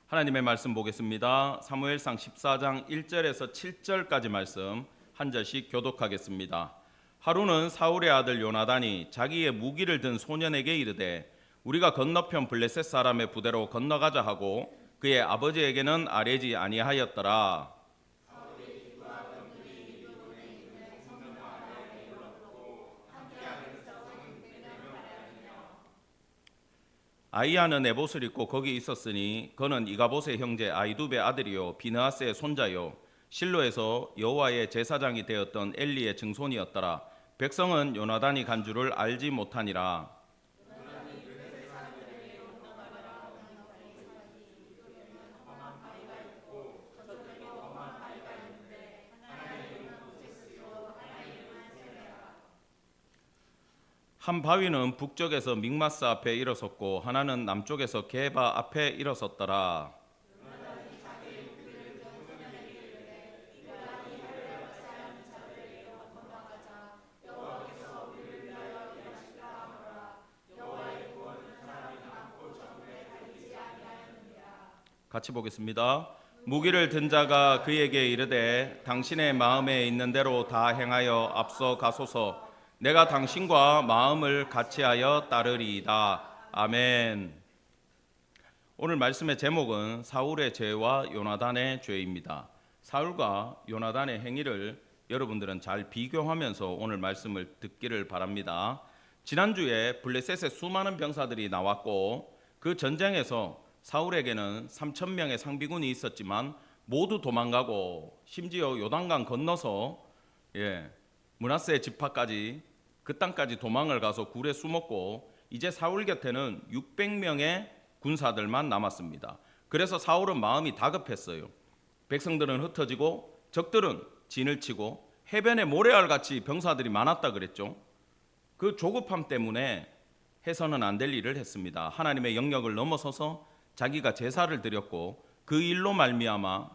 하나님의 말씀 보겠습니다. 사무엘상 14장 1절에서 7절까지 말씀 한 절씩 교독하겠습니다. 하루는 사울의 아들 요나단이 자기의 무기를 든 소년에게 이르되 우리가 건너편 블레셋 사람의 부대로 건너가자 하고 그의 아버지에게는 아뢰지 아니하였더라. 아이야는 에봇을 입고 거기 있었으니 그는 이가봇의 형제 아이두베 아들이요 비느하스의 손자요 실로에서 여호와의 제사장이 되었던 엘리의 증손이었더라. 백성은 요나단이 간 줄을 알지 못하니라. 한 바위는 북쪽에서 믹마스 앞에 일어섰고 하나는 남쪽에서 게바 앞에 일어섰더라. 같이 보겠습니다. 무기를 든 자가 그에게 이르되 당신의 마음에 있는 대로 다 행하여 앞서 가소서. 내가 당신과 마음을 같이하여 따르리이다. 아멘. 오늘 말씀의 제목은 사울의 죄와 요나단의 죄입니다. 사울과 요나단의 행위를 여러분들은 잘 비교하면서 오늘 말씀을 듣기를 바랍니다. 지난주에 블레셋의 수많은 병사들이 나왔고 그 전쟁에서 사울에게는 3,000명의 상비군이 있었지만 모두 도망가고 심지어 요단강 건너서 므낫세 지파까지 그 땅까지 도망을 가서 굴에 숨었고 이제 사울 곁에는 600명의 군사들만 남았습니다. 그래서 사울은 마음이 다급했어요. 백성들은 흩어지고 적들은 진을 치고 해변에 모래알같이 병사들이 많았다 그랬죠. 그 조급함 때문에 해서는 안 될 일을 했습니다. 하나님의 영역을 넘어서서 자기가 제사를 드렸고 그 일로 말미암아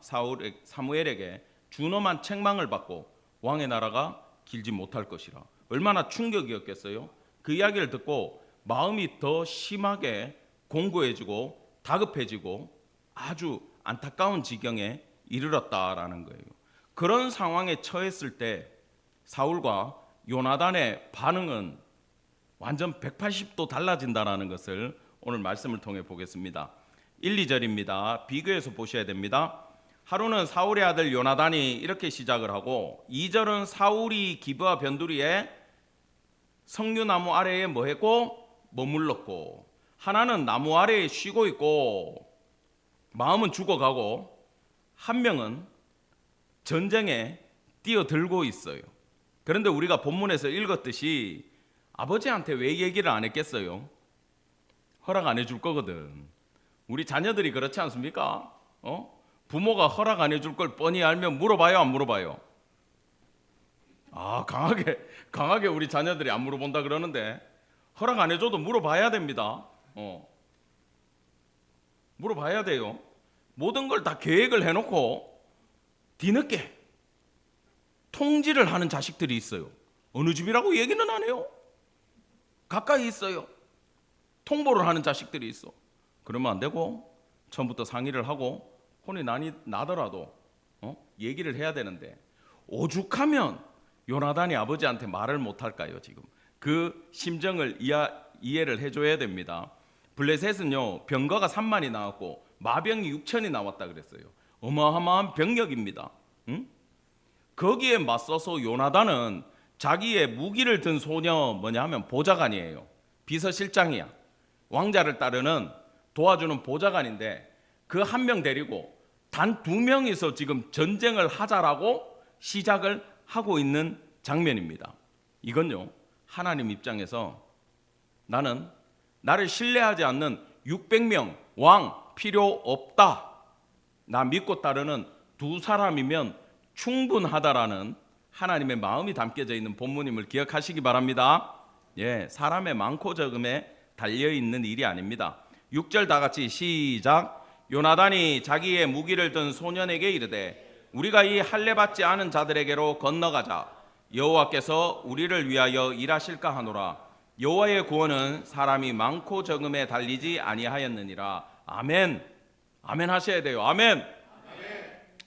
사무엘에게 준엄한 책망을 받고 왕의 나라가 길지 못할 것이라. 얼마나 충격이었겠어요. 그 이야기를 듣고 마음이 더 심하게 공고해지고 다급해지고 아주 안타까운 지경에 이르렀다라는 거예요. 그런 상황에 처했을 때 사울과 요나단의 반응은 완전 180도 달라진다라는 것을 오늘 말씀을 통해 보겠습니다. 1, 2절입니다. 비교해서 보셔야 됩니다. 하루는 사울의 아들 요나단이 이렇게 시작을 하고 2절은 사울이 기브아 변두리에 석류나무 아래에 뭐 했고 머물렀고 하나는 나무 아래에 쉬고 있고 마음은 죽어가고 한 명은 전쟁에 뛰어들고 있어요. 그런데 우리가 본문에서 읽었듯이 아버지한테 왜 얘기를 안 했겠어요? 허락 안 해줄 거거든. 우리 자녀들이 그렇지 않습니까? 부모가 허락 안 해줄 걸 뻔히 알면 물어봐요, 안 물어봐요? 강하게 우리 자녀들이 안 물어본다 그러는데 허락 안 해줘도 물어봐야 됩니다. 물어봐야 돼요. 모든 걸 다 계획을 해놓고 뒤늦게 통지를 하는 자식들이 있어요. 어느 집이라고 얘기는 안 해요. 가까이 있어요. 통보를 하는 자식들이 있어. 그러면 안 되고 처음부터 상의를 하고 혼이 나더라도 얘기를 해야 되는데 오죽하면 요나단이 아버지한테 말을 못할까요? 지금 그 심정을 이해를 해줘야 됩니다. 블레셋은요 병거가 3만이 나왔고 마병이 6천이 나왔다 그랬어요. 어마어마한 병력입니다. 거기에 맞서서 요나단은 자기의 무기를 든 소녀 뭐냐면 보좌관이에요. 비서실장이야. 왕자를 따르는 도와주는 보좌관인데 그 한 명 데리고 단 2명이서 지금 전쟁을 하자라고 시작을 하고 있는 장면입니다. 이건요 하나님 입장에서 나를 신뢰하지 않는 600명 왕 필요 없다. 나 믿고 따르는 2사람이면 충분하다라는 하나님의 마음이 담겨져 있는 본문임을 기억하시기 바랍니다. 사람의 많고 적음에 달려있는 일이 아닙니다. 6절 다 같이 시작. 요나단이 자기의 무기를 든 소년에게 이르되 우리가 이 할례 받지 않은 자들에게로 건너가자. 여호와께서 우리를 위하여 일하실까 하노라. 여호와의 구원은 사람이 많고 적음에 달리지 아니하였느니라. 아멘. 아멘 하셔야 돼요. 아멘.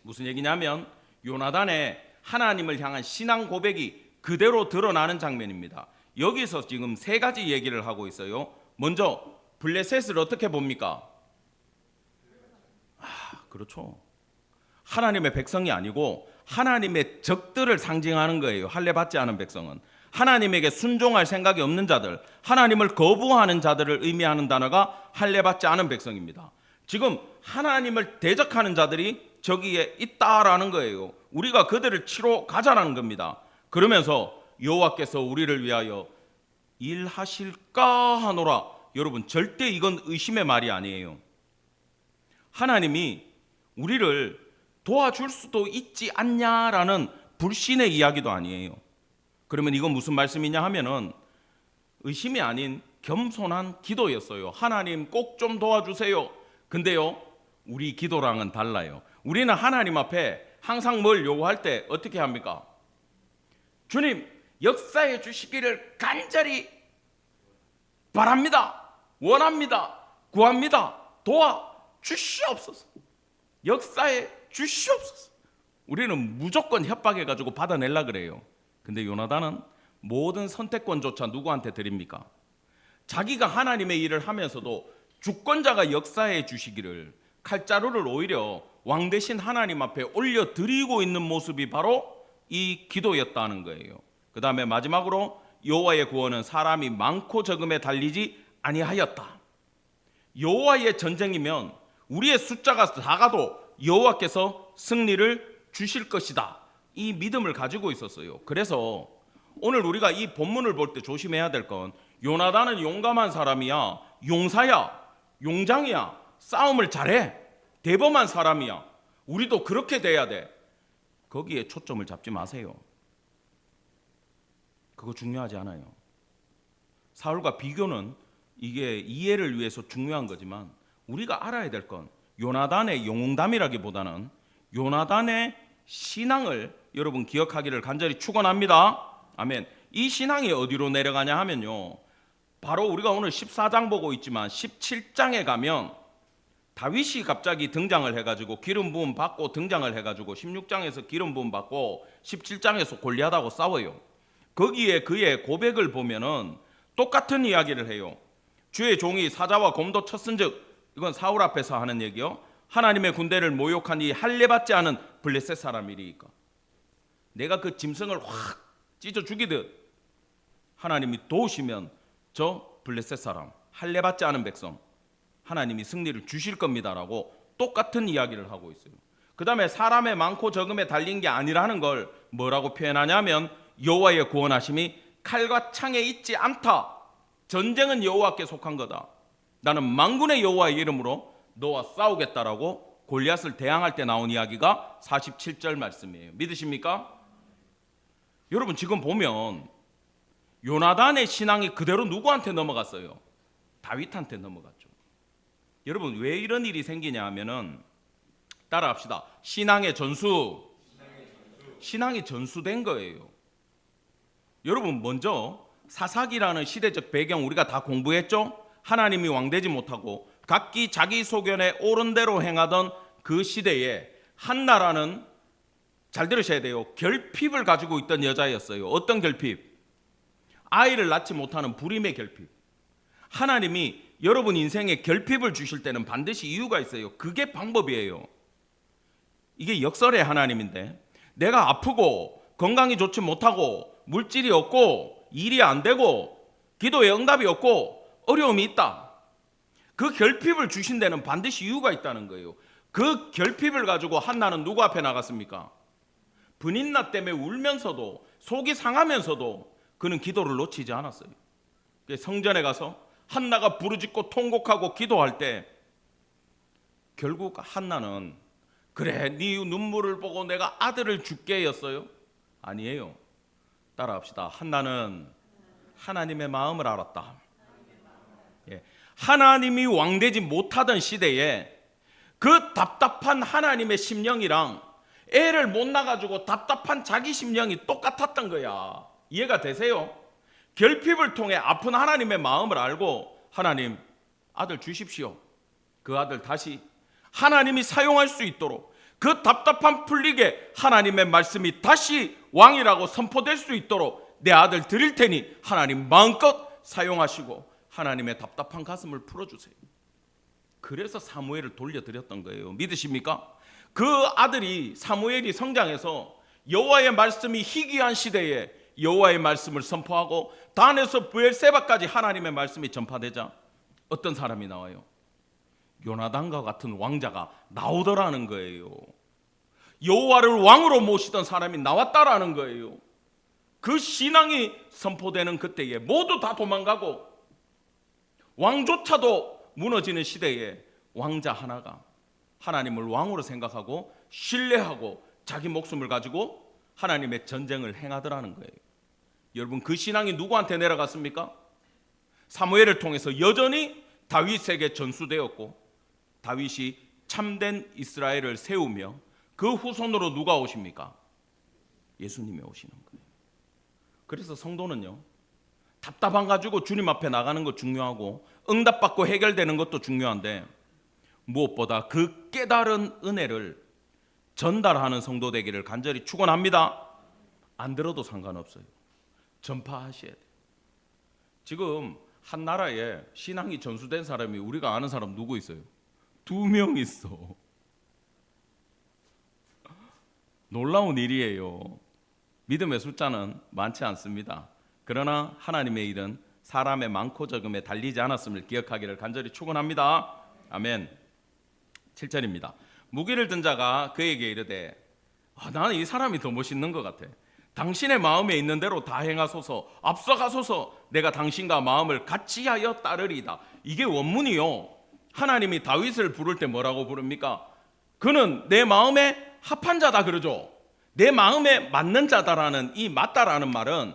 무슨 얘기냐면 요나단의 하나님을 향한 신앙 고백이 그대로 드러나는 장면입니다. 여기서 지금 세 가지 얘기를 하고 있어요. 먼저 블레셋을 어떻게 봅니까? 그렇죠. 하나님의 백성이 아니고 하나님의 적들을 상징하는 거예요. 할례 받지 않은 백성은 하나님에게 순종할 생각이 없는 자들, 하나님을 거부하는 자들을 의미하는 단어가 할례 받지 않은 백성입니다. 지금 하나님을 대적하는 자들이 저기에 있다라는 거예요. 우리가 그들을 치러 가자라는 겁니다. 그러면서 여호와께서 우리를 위하여 일하실까 하노라. 여러분, 절대 이건 의심의 말이 아니에요. 하나님이 우리를 도와줄 수도 있지 않냐라는 불신의 이야기도 아니에요. 그러면 이건 무슨 말씀이냐 하면은 의심이 아닌 겸손한 기도였어요. 하나님 꼭 좀 도와주세요. 근데요, 우리 기도랑은 달라요. 우리는 하나님 앞에 항상 뭘 요구할 때 어떻게 합니까? 주님, 역사해 주시기를 간절히 바랍니다. 원합니다. 구합니다. 도와주시옵소서. 역사해 주시옵소서. 우리는 무조건 협박해가지고 받아내려 그래요. 근데 요나단은 모든 선택권조차 누구한테 드립니까? 자기가 하나님의 일을 하면서도 주권자가 역사해 주시기를 칼자루를 오히려 왕 대신 하나님 앞에 올려드리고 있는 모습이 바로 이 기도였다는 거예요. 그 다음에 마지막으로 여호와의 구원은 사람이 많고 적음에 달리지 아니하였다. 여호와의 전쟁이면 우리의 숫자가 작아도 여호와께서 승리를 주실 것이다. 이 믿음을 가지고 있었어요. 그래서 오늘 우리가 이 본문을 볼 때 조심해야 될 건 요나단은 용감한 사람이야, 용사야, 용장이야, 싸움을 잘해, 대범한 사람이야. 우리도 그렇게 돼야 돼. 거기에 초점을 잡지 마세요. 그거 중요하지 않아요. 사울과 비교는 이게 이해를 위해서 중요한 거지만 우리가 알아야 될 건 요나단의 용담이라기보다는 요나단의 신앙을 여러분 기억하기를 간절히 축원합니다. 아멘. 이 신앙이 어디로 내려가냐 하면요, 바로 우리가 오늘 14장 보고 있지만 17장에 가면 다윗이 갑자기 등장을 해가지고 기름 부음 받고 등장을 해가지고 16장에서 기름 부음 받고 17장에서 골리앗하고 싸워요. 거기에 그의 고백을 보면은 똑같은 이야기를 해요. 주의 종이 사자와 곰도 쳤은즉, 이건 사울 앞에서 하는 얘기요. 하나님의 군대를 모욕한 이 할례받지 않은 블레셋 사람이리까. 내가 그 짐승을 확 찢어 죽이듯 하나님이 도우시면 저 블레셋 사람, 할례받지 않은 백성, 하나님이 승리를 주실 겁니다라고 똑같은 이야기를 하고 있어요. 그 다음에 사람의 많고 적음에 달린 게 아니라는 걸 뭐라고 표현하냐면 여호와의 구원하심이 칼과 창에 있지 않다. 전쟁은 여호와께 속한 거다. 나는 만군의 여호와의 이름으로 너와 싸우겠다라고 골리앗을 대항할 때 나온 이야기가 47절 말씀이에요. 믿으십니까? 여러분, 지금 보면 요나단의 신앙이 그대로 누구한테 넘어갔어요? 다윗한테 넘어갔죠. 여러분, 왜 이런 일이 생기냐 하면은 따라합시다. 신앙이 전수된 거예요. 여러분, 먼저 사사기라는 시대적 배경 우리가 다 공부했죠? 하나님이 왕되지 못하고 각기 자기 소견에 옳은 대로 행하던 그 시대에 한나라는, 잘 들으셔야 돼요, 결핍을 가지고 있던 여자였어요. 어떤 결핍? 아이를 낳지 못하는 불임의 결핍. 하나님이 여러분 인생에 결핍을 주실 때는 반드시 이유가 있어요. 그게 방법이에요. 이게 역설의 하나님인데 내가 아프고 건강이 좋지 못하고 물질이 없고 일이 안 되고 기도에 응답이 없고 어려움이 있다. 그 결핍을 주신 데는 반드시 이유가 있다는 거예요. 그 결핍을 가지고 한나는 누구 앞에 나갔습니까? 분인나 때문에 울면서도 속이 상하면서도 그는 기도를 놓치지 않았어요. 성전에 가서 한나가 부르짖고 통곡하고 기도할 때 결국 한나는 그래 네 눈물을 보고 내가 아들을 줄게였어요? 아니에요. 따라합시다. 한나는 하나님의 마음을 알았다. 하나님이 왕되지 못하던 시대에 그 답답한 하나님의 심령이랑 애를 못 낳아가지고 답답한 자기 심령이 똑같았던 거야. 이해가 되세요? 결핍을 통해 아픈 하나님의 마음을 알고 하나님 아들 주십시오. 그 아들 다시 하나님이 사용할 수 있도록, 그 답답함 풀리게 하나님의 말씀이 다시 왕이라고 선포될 수 있도록 내 아들 드릴 테니 하나님 마음껏 사용하시고 하나님의 답답한 가슴을 풀어주세요. 그래서 사무엘을 돌려드렸던 거예요. 믿으십니까? 그 아들이 사무엘이 성장해서 여호와의 말씀이 희귀한 시대에 여호와의 말씀을 선포하고 단에서 브엘세바까지 하나님의 말씀이 전파되자 어떤 사람이 나와요? 요나단과 같은 왕자가 나오더라는 거예요. 여호와를 왕으로 모시던 사람이 나왔다라는 거예요. 그 신앙이 선포되는 그때에 모두 다 도망가고 왕조차도 무너지는 시대에 왕자 하나가 하나님을 왕으로 생각하고 신뢰하고 자기 목숨을 가지고 하나님의 전쟁을 행하더라는 거예요. 여러분, 그 신앙이 누구한테 내려갔습니까? 사무엘을 통해서 여전히 다윗에게 전수되었고, 다윗이 참된 이스라엘을 세우며 그 후손으로 누가 오십니까? 예수님이 오시는 거예요. 그래서 성도는요, 답답한 가지고 주님 앞에 나가는 거 중요하고 응답받고 해결되는 것도 중요한데 무엇보다 그 깨달은 은혜를 전달하는 성도 되기를 간절히 축원합니다. 안 들어도 상관없어요. 전파하셔야 돼요. 지금 한 나라에 신앙이 전수된 사람이 우리가 아는 사람 누구 있어요? 2명 있어. 놀라운 일이에요. 믿음의 숫자는 많지 않습니다. 그러나 하나님의 일은 사람의 많고 적음에 달리지 않았음을 기억하기를 간절히 축원합니다. 아멘. 7절입니다. 무기를 든 자가 그에게 이르되, 나는 이 사람이 더 멋있는 것 같아. 당신의 마음에 있는 대로 다 행하소서. 앞서가소서. 내가 당신과 마음을 같이 하여 따르리다. 이게 원문이요. 하나님이 다윗을 부를 때 뭐라고 부릅니까? 그는 내 마음에 합한 자다 그러죠. 내 마음에 맞는 자다라는 이 맞다라는 말은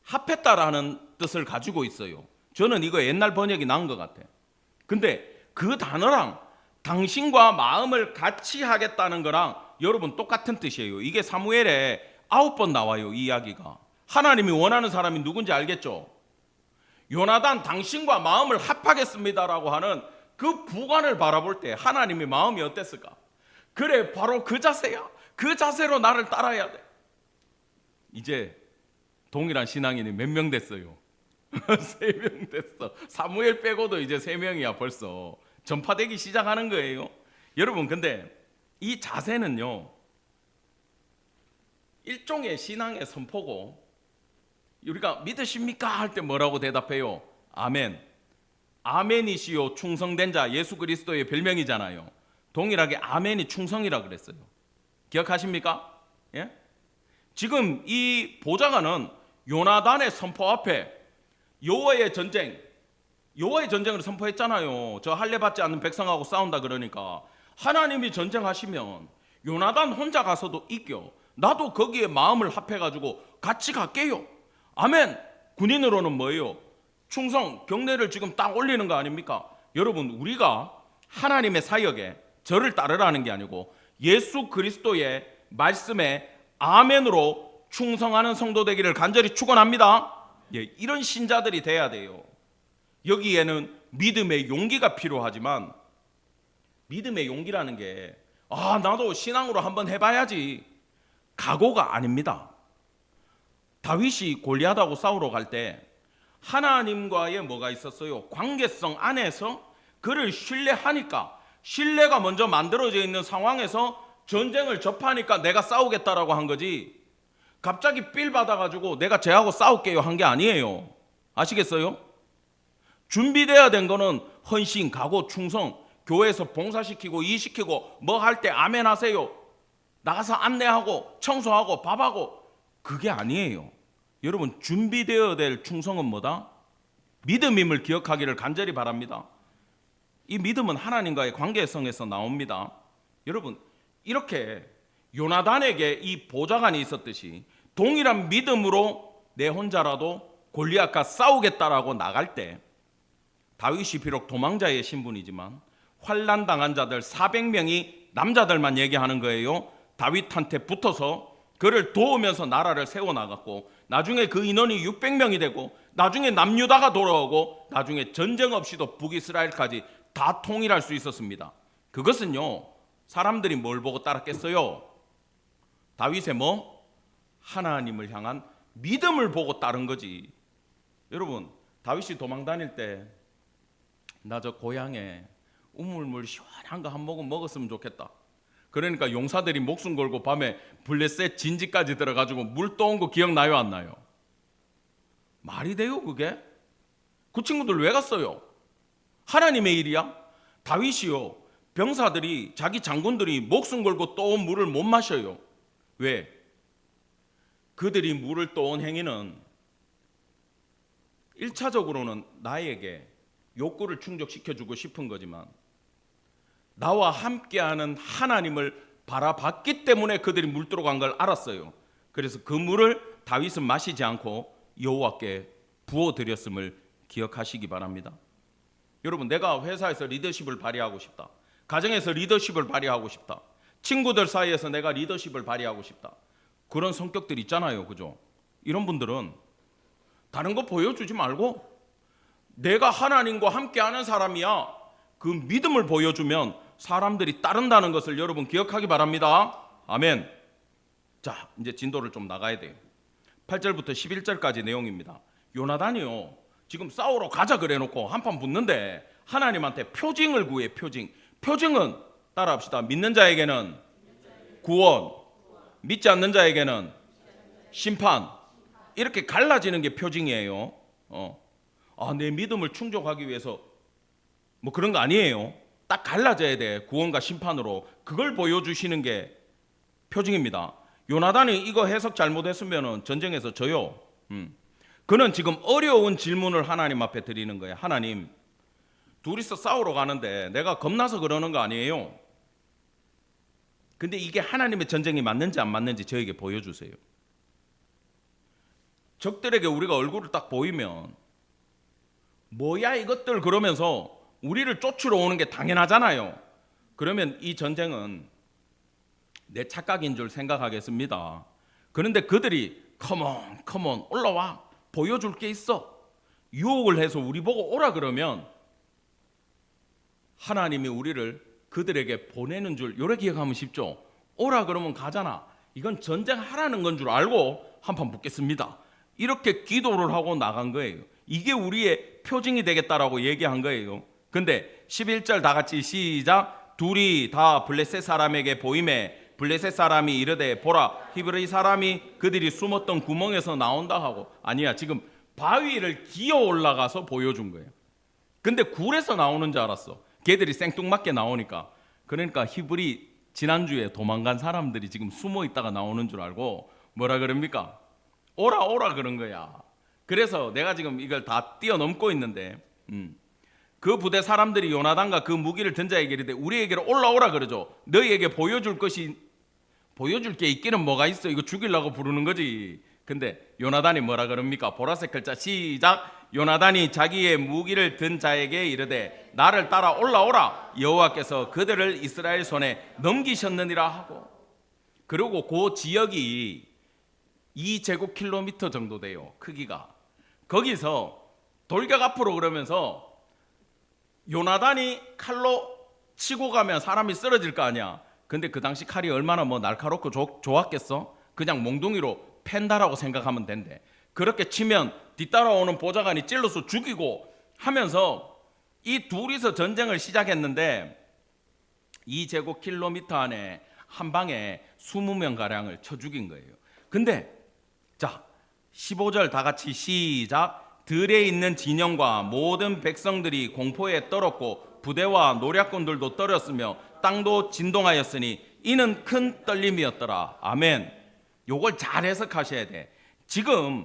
합했다라는 뜻을 가지고 있어요. 저는 이거 옛날 번역이 나은 것 같아. 근데 그 단어랑 당신과 마음을 같이 하겠다는 거랑 여러분 똑같은 뜻이에요. 이게 사무엘에 9번 나와요. 이 이야기가. 하나님이 원하는 사람이 누군지 알겠죠? 요나단 당신과 마음을 합하겠습니다라고 하는 그 부관을 바라볼 때 하나님의 마음이 어땠을까? 그래, 바로 그 자세야. 그 자세로 나를 따라야 돼. 이제 동일한 신앙인이 몇 명 됐어요? 3명 됐어. 사무엘 빼고도 이제 3명이야 벌써. 전파되기 시작하는 거예요. 여러분, 근데 이 자세는요, 일종의 신앙의 선포고, 우리가 믿으십니까? 할 때 뭐라고 대답해요? 아멘. 아멘이시요 충성된 자, 예수 그리스도의 별명이잖아요. 동일하게 아멘이 충성이라 그랬어요. 기억하십니까? 예? 지금 이 보좌관은 요나단의 선포 앞에 여호와의 전쟁을 선포했잖아요. 저 할례 받지 않는 백성하고 싸운다 그러니까 하나님이 전쟁하시면 요나단 혼자 가서도 이겨. 나도 거기에 마음을 합해가지고 같이 갈게요. 아멘. 군인으로는 뭐예요? 충성, 경례를 지금 딱 올리는 거 아닙니까? 여러분, 우리가 하나님의 사역에 저를 따르라는 게 아니고 예수 그리스도의 말씀에 아멘으로 충성하는 성도 되기를 간절히 축원합니다. 예, 이런 신자들이 돼야 돼요. 여기에는 믿음의 용기가 필요하지만 믿음의 용기라는 게 나도 신앙으로 한번 해봐야지 각오가 아닙니다. 다윗이 골리앗하고 싸우러 갈 때 하나님과의 뭐가 있었어요? 관계성 안에서 그를 신뢰하니까, 신뢰가 먼저 만들어져 있는 상황에서 전쟁을 접하니까 내가 싸우겠다라고 한 거지, 갑자기 삘 받아가지고 내가 쟤하고 싸울게요 한 게 아니에요. 아시겠어요? 준비돼야 된 거는 헌신, 각오, 충성, 교회에서 봉사시키고 일시키고 뭐 할 때 아멘 하세요, 나가서 안내하고 청소하고 밥하고, 그게 아니에요. 여러분, 준비되어야 될 충성은 뭐다? 믿음임을 기억하기를 간절히 바랍니다. 이 믿음은 하나님과의 관계성에서 나옵니다. 여러분, 이렇게 요나단에게 이 보좌관이 있었듯이 동일한 믿음으로 내 혼자라도 골리앗과 싸우겠다라고 나갈 때 다윗이 비록 도망자의 신분이지만 환난 당한 자들 400명이 남자들만 얘기하는 거예요. 다윗한테 붙어서 그를 도우면서 나라를 세워나갔고, 나중에 그 인원이 600명이 되고, 나중에 남유다가 돌아오고, 나중에 전쟁 없이도 북이스라엘까지 다 통일할 수 있었습니다. 그것은요, 사람들이 뭘 보고 따랐겠어요? 다윗의 하나님을 향한 믿음을 보고 따른 거지. 여러분, 다윗이 도망 다닐 때 나 저 고향에 우물물 시원한 거 한 모금 먹었으면 좋겠다. 그러니까 용사들이 목숨 걸고 밤에 블레셋 진지까지 들어가지고 물 떠온 거 기억나요, 안 나요? 말이 돼요, 그게? 그 친구들 왜 갔어요? 하나님의 일이야? 다윗이요, 병사들이, 자기 장군들이 목숨 걸고 떠온 물을 못 마셔요. 왜? 그들이 물을 떠온 행위는 1차적으로는 나에게 욕구를 충족시켜주고 싶은 거지만, 나와 함께하는 하나님을 바라봤기 때문에 그들이 물들어 간 걸 알았어요. 그래서 그 물을 다윗은 마시지 않고 여호와께 부어드렸음을 기억하시기 바랍니다. 여러분, 내가 회사에서 리더십을 발휘하고 싶다, 가정에서 리더십을 발휘하고 싶다, 친구들 사이에서 내가 리더십을 발휘하고 싶다, 그런 성격들 있잖아요, 그죠? 이런 분들은 다른 거 보여주지 말고 내가 하나님과 함께하는 사람이야, 그 믿음을 보여주면 사람들이 따른다는 것을 여러분 기억하기 바랍니다. 아멘. 자, 이제 진도를 좀 나가야 돼요. 8절부터 11절까지 내용입니다. 요나단이요, 지금 싸우러 가자 그래 놓고 한판 붙는데 하나님한테 표징을 구해. 표징은 따라합시다. 믿는 자에게는 구원, 믿지 않는 자에게는 심판. 이렇게 갈라지는 게 표징이에요. 내 믿음을 충족하기 위해서 뭐 그런 거 아니에요. 딱 갈라져야 돼, 구원과 심판으로. 그걸 보여주시는 게 표징입니다. 요나단이 이거 해석 잘못했으면 전쟁에서 져요. 그는 지금 어려운 질문을 하나님 앞에 드리는 거예요. 하나님, 둘이서 싸우러 가는데 내가 겁나서 그러는 거 아니에요? 근데 이게 하나님의 전쟁이 맞는지 안 맞는지 저에게 보여주세요. 적들에게 우리가 얼굴을 딱 보이면 뭐야 이것들 그러면서 우리를 쫓으러 오는 게 당연하잖아요. 그러면 이 전쟁은 내 착각인 줄 생각하겠습니다. 그런데 그들이 컴온 올라와, 보여줄 게 있어, 유혹을 해서 우리 보고 오라 그러면 하나님이 우리를 그들에게 보내는 줄 요렇게 기억하면 쉽죠. 오라 그러면 가잖아. 이건 전쟁하라는 건 줄 알고 한판 붙겠습니다, 이렇게 기도를 하고 나간 거예요. 이게 우리의 표징이 되겠다라고 얘기한 거예요. 근데 11절 다 같이 시작. 둘이 다 블레셋 사람에게 보임에 블레셋 사람이 이르되 보라, 히브리 사람이 그들이 숨었던 구멍에서 나온다 하고. 아니야, 지금 바위를 기어 올라가서 보여준 거예요. 근데 굴에서 나오는 줄 알았어, 걔들이 생뚱맞게 나오니까. 그러니까 히브리 지난주에 도망간 사람들이 지금 숨어 있다가 나오는 줄 알고 뭐라 그럽니까? 오라 그런 거야. 그래서 내가 지금 이걸 다 뛰어넘고 있는데, 그 부대 사람들이 요나단과 그 무기를 든 자에게 이르되 우리에게로 올라오라 그러죠. 너희에게 보여줄 게 있기는 뭐가 있어, 이거 죽이려고 부르는 거지. 근데 요나단이 뭐라 그럽니까? 보라색 글자 시작. 요나단이 자기의 무기를 든 자에게 이르되 나를 따라 올라오라, 여호와께서 그들을 이스라엘 손에 넘기셨느니라 하고. 그리고 그 지역이 2제곱킬로미터 정도 돼요, 크기가. 거기서 돌격 앞으로 그러면서 요나단이 칼로 치고 가면 사람이 쓰러질 거 아니야. 근데 그 당시 칼이 얼마나 날카롭고 좋았겠어? 그냥 몽둥이로 팬다라고 생각하면 된대. 그렇게 치면 뒤따라오는 보좌관이 찔러서 죽이고 하면서 이 둘이서 전쟁을 시작했는데 2제곱킬로미터 안에 한 방에 20명가량을 쳐 죽인 거예요. 근데 자, 15절 다 같이 시작. 들에 있는 진영과 모든 백성들이 공포에 떨었고 부대와 노략군들도 떨었으며 땅도 진동하였으니 이는 큰 떨림이었더라. 아멘. 요걸 잘 해석하셔야 돼. 지금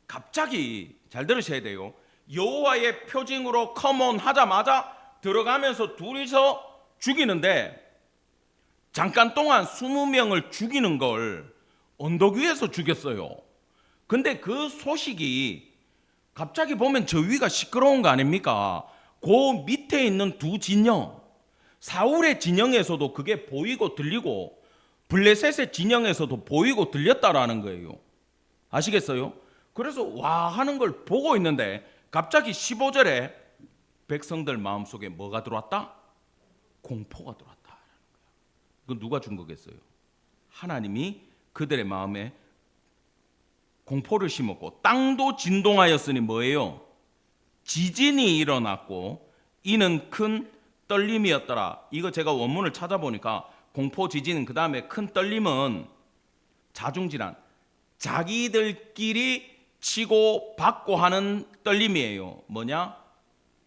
갑자기 잘 들으셔야 돼요. 여호와의 표징으로 컴온 하자마자 들어가면서 둘이서 죽이는데, 잠깐 동안 20명을 죽이는 걸 언덕 위에서 죽였어요. 근데 그 소식이 갑자기 보면 저 위가 시끄러운 거 아닙니까? 그 밑에 있는 두 진영, 사울의 진영에서도 그게 보이고 들리고 블레셋의 진영에서도 보이고 들렸다라는 거예요. 아시겠어요? 그래서 와 하는 걸 보고 있는데 갑자기 15절에 백성들 마음속에 뭐가 들어왔다? 공포가 들어왔다. 그건 누가 준 거겠어요? 하나님이 그들의 마음에 공포를 심었고 땅도 진동하였으니 뭐예요? 지진이 일어났고 이는 큰 떨림이었더라. 이거 제가 원문을 찾아보니까 공포 지진 그 다음에 큰 떨림은 자중질환, 자기들끼리 치고 받고 하는 떨림이에요. 뭐냐?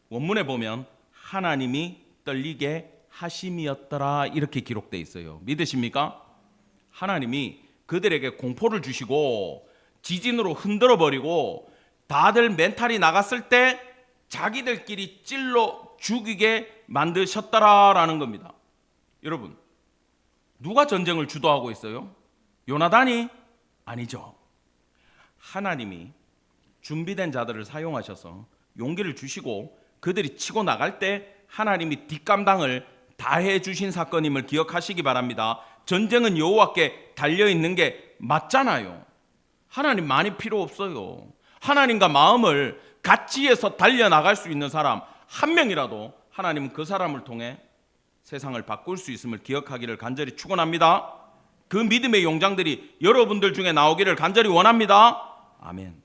원문에 보면 하나님이 떨리게 하심이었더라 이렇게 기록되어 있어요. 믿으십니까? 하나님이 그들에게 공포를 주시고 지진으로 흔들어 버리고 다들 멘탈이 나갔을 때 자기들끼리 찔러 죽이게 만드셨더라라는 겁니다. 여러분, 누가 전쟁을 주도하고 있어요? 요나단이? 아니죠. 하나님이 준비된 자들을 사용하셔서 용기를 주시고 그들이 치고 나갈 때 하나님이 뒷감당을 다 해주신 사건임을 기억하시기 바랍니다. 전쟁은 여호와께 달려있는 게 맞잖아요. 하나님 많이 필요 없어요. 하나님과 마음을 같이 해서 달려나갈 수 있는 사람 한 명이라도 하나님은 그 사람을 통해 세상을 바꿀 수 있음을 기억하기를 간절히 축원합니다. 그 믿음의 용장들이 여러분들 중에 나오기를 간절히 원합니다. 아멘.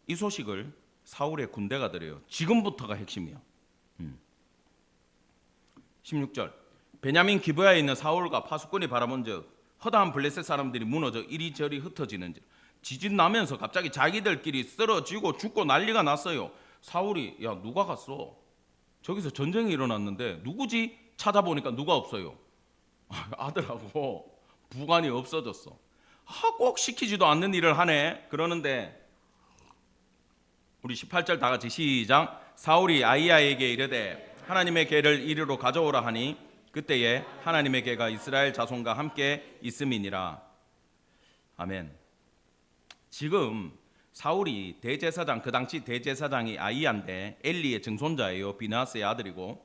이 소식을 사울의 군대가 들어요. 지금부터가 핵심이야. 16절 베냐민 기브야에 있는 사울과 파수꾼이 바라본즉 허다한 블레셋 사람들이 무너져 이리저리 흩어지는지 지진 나면서 갑자기 자기들끼리 쓰러지고 죽고 난리가 났어요. 사울이 야 누가 갔어? 저기서 전쟁이 일어났는데 누구지? 찾아보니까 누가 없어요. 아들하고 부관이 없어졌어. 꼭 시키지도 않는 일을 하네. 그러는데 우리 18절 다 같이 시작. 사울이 아히야에게 이르되 하나님의 궤를 이리로 가져오라 하니 그때에 하나님의 궤가 이스라엘 자손과 함께 있음이니라. 아멘. 지금 사울이 대제사장, 그 당시 대제사장이 아히야인데 엘리의 증손자예요. 비나스의 아들이고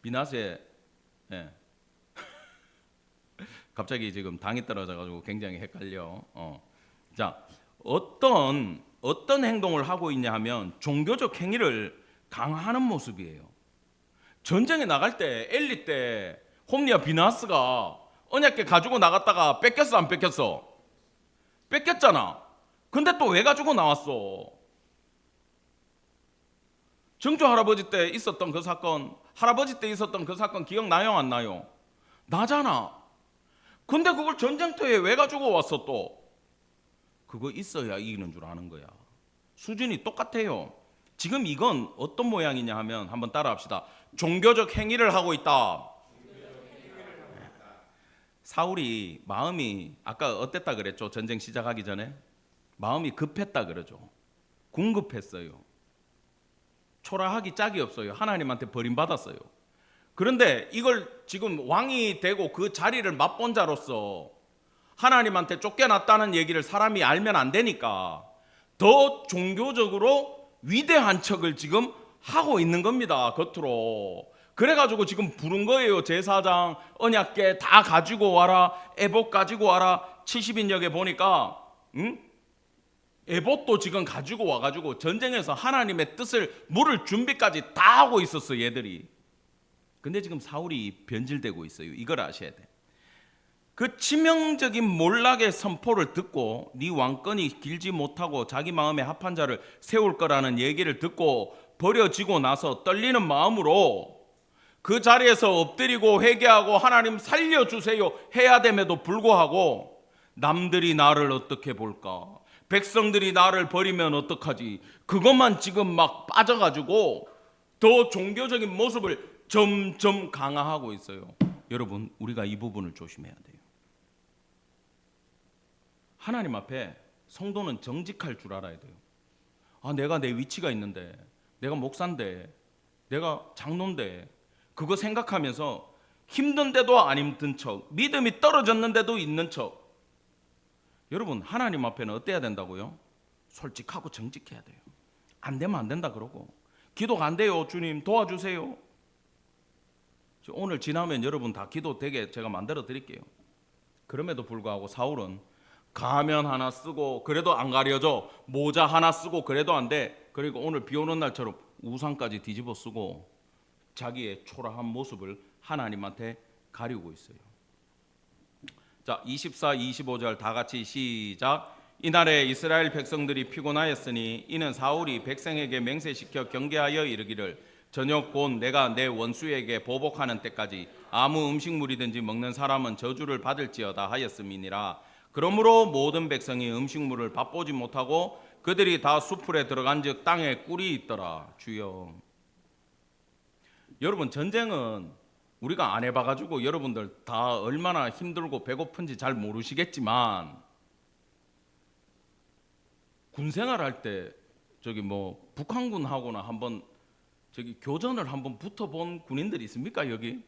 비나스의 갑자기 지금 당이 떨어져가지고 굉장히 헷갈려. 자, 어떤 행동을 하고 있냐 하면 종교적 행위를 강화하는 모습이에요. 전쟁에 나갈 때 엘리 때 홈리와 비나스가 언약궤 가지고 나갔다가 뺏겼어 안 뺏겼어? 뺏겼잖아. 근데 또 왜 가지고 나왔어? 정조 할아버지 때 있었던 그 사건, 할아버지 때 있었던 그 사건 기억나요 안 나요? 나잖아. 근데 그걸 전쟁터에 왜 가지고 왔어 또? 그거 있어야 이기는 줄 아는 거야. 수준이 똑같아요. 지금 이건 어떤 모양이냐 하면 한번 따라합시다. 종교적 행위를 하고 있다. 사울이 마음이 아까 어땠다 그랬죠? 전쟁 시작하기 전에 마음이 급했다 그러죠. 궁급했어요. 초라하기 짝이 없어요. 하나님한테 버림받았어요. 그런데 이걸 지금 왕이 되고 그 자리를 맛본 자로서 하나님한테 쫓겨났다는 얘기를 사람이 알면 안 되니까 더 종교적으로 위대한 척을 지금 하고 있는 겁니다. 겉으로. 그래가지고 지금 부른 거예요. 제사장, 언약궤 다 가지고 와라. 에봇 가지고 와라. 70인역에 보니까 에봇도 지금 가지고 와가지고 전쟁에서 하나님의 뜻을 물을 준비까지 다 하고 있었어 얘들이. 근데 지금 사울이 변질되고 있어요. 이걸 아셔야 돼. 그 치명적인 몰락의 선포를 듣고 네 왕권이 길지 못하고 자기 마음에 합한 자를 세울 거라는 얘기를 듣고 버려지고 나서 떨리는 마음으로 그 자리에서 엎드리고 회개하고 하나님 살려주세요 해야 됨에도 불구하고 남들이 나를 어떻게 볼까? 백성들이 나를 버리면 어떡하지? 그것만 지금 막 빠져가지고 더 종교적인 모습을 점점 강화하고 있어요. 여러분, 우리가 이 부분을 조심해야 돼요. 하나님 앞에 성도는 정직할 줄 알아야 돼요. 내가 내 위치가 있는데, 내가 목사인데, 내가 장로인데, 그거 생각하면서 힘든데도 안 힘든 척, 믿음이 떨어졌는데도 있는 척. 여러분, 하나님 앞에는 어때야 된다고요? 솔직하고 정직해야 돼요. 안 되면 안 된다 그러고, 기도가 안 돼요 주님 도와주세요. 오늘 지나면 여러분 다 기도 되게 제가 만들어 드릴게요. 그럼에도 불구하고 사울은 가면 하나 쓰고 그래도 안 가려져, 모자 하나 쓰고 그래도 안 돼. 그리고 오늘 비 오는 날처럼 우산까지 뒤집어 쓰고 자기의 초라한 모습을 하나님한테 가리고 있어요. 자, 24, 25절 다 같이 시작. 이날에 이스라엘 백성들이 피곤하였으니 이는 사울이 백성에게 맹세시켜 경계하여 이르기를 저녁 곧 내가 내 원수에게 보복하는 때까지 아무 음식물이든지 먹는 사람은 저주를 받을지어다 하였음이니라. 그러므로 모든 백성이 음식물을 맛보지 못하고 그들이 다 수풀에 들어간즉 땅에 꿀이 있더라. 주여. 여러분, 전쟁은 우리가 안 해봐가지고 여러분들 다 얼마나 힘들고 배고픈지 잘 모르시겠지만, 군생활 할 때 저기 뭐 북한군하고나 한번 저기 교전을 한번 붙어본 군인들이 있습니까 여기?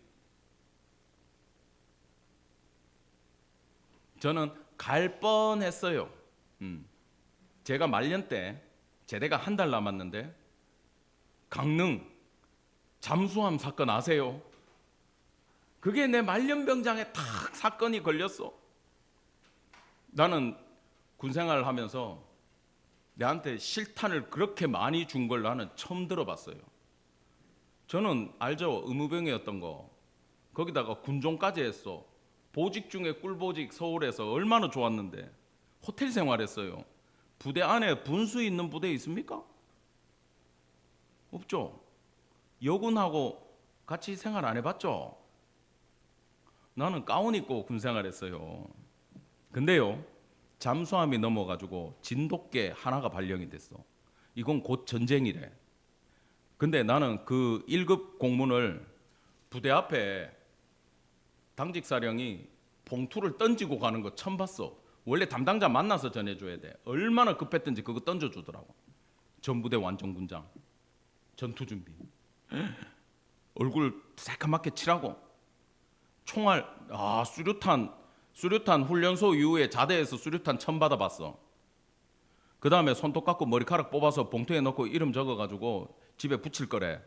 저는 갈 뻔했어요. 제가 말년 때 제대가 한 달 남았는데 강릉 잠수함 사건 아세요? 그게 내 말년병장에 탁 사건이 걸렸어. 나는 군생활을 하면서 내한테 실탄을 그렇게 많이 준 걸 나는 처음 들어봤어요. 저는 알죠, 의무병이었던 거. 거기다가 군종까지 했어. 보직 중에 꿀보직. 서울에서 얼마나 좋았는데. 호텔 생활했어요. 부대 안에 분수 있는 부대 있습니까? 없죠. 여군하고 같이 생활 안 해봤죠? 나는 가운 입고 군생활했어요. 근데요, 잠수함이 넘어가지고 진돗개 하나가 발령이 됐어. 이건 곧 전쟁이래. 근데 나는 그 1급 공문을 부대 앞에 당직사령이 봉투를 던지고 가는 거 처음 봤어. 원래 담당자 만나서 전해줘야 돼. 얼마나 급했든지 그거 던져주더라고. 전부대 완전군장, 전투준비, 얼굴 새까맣게 칠하고 총알, 수류탄 훈련소 이후에 자대에서 수류탄 처음 받아봤어. 그 다음에 손톱 깎고 머리카락 뽑아서 봉투에 넣고 이름 적어가지고 집에 붙일 거래.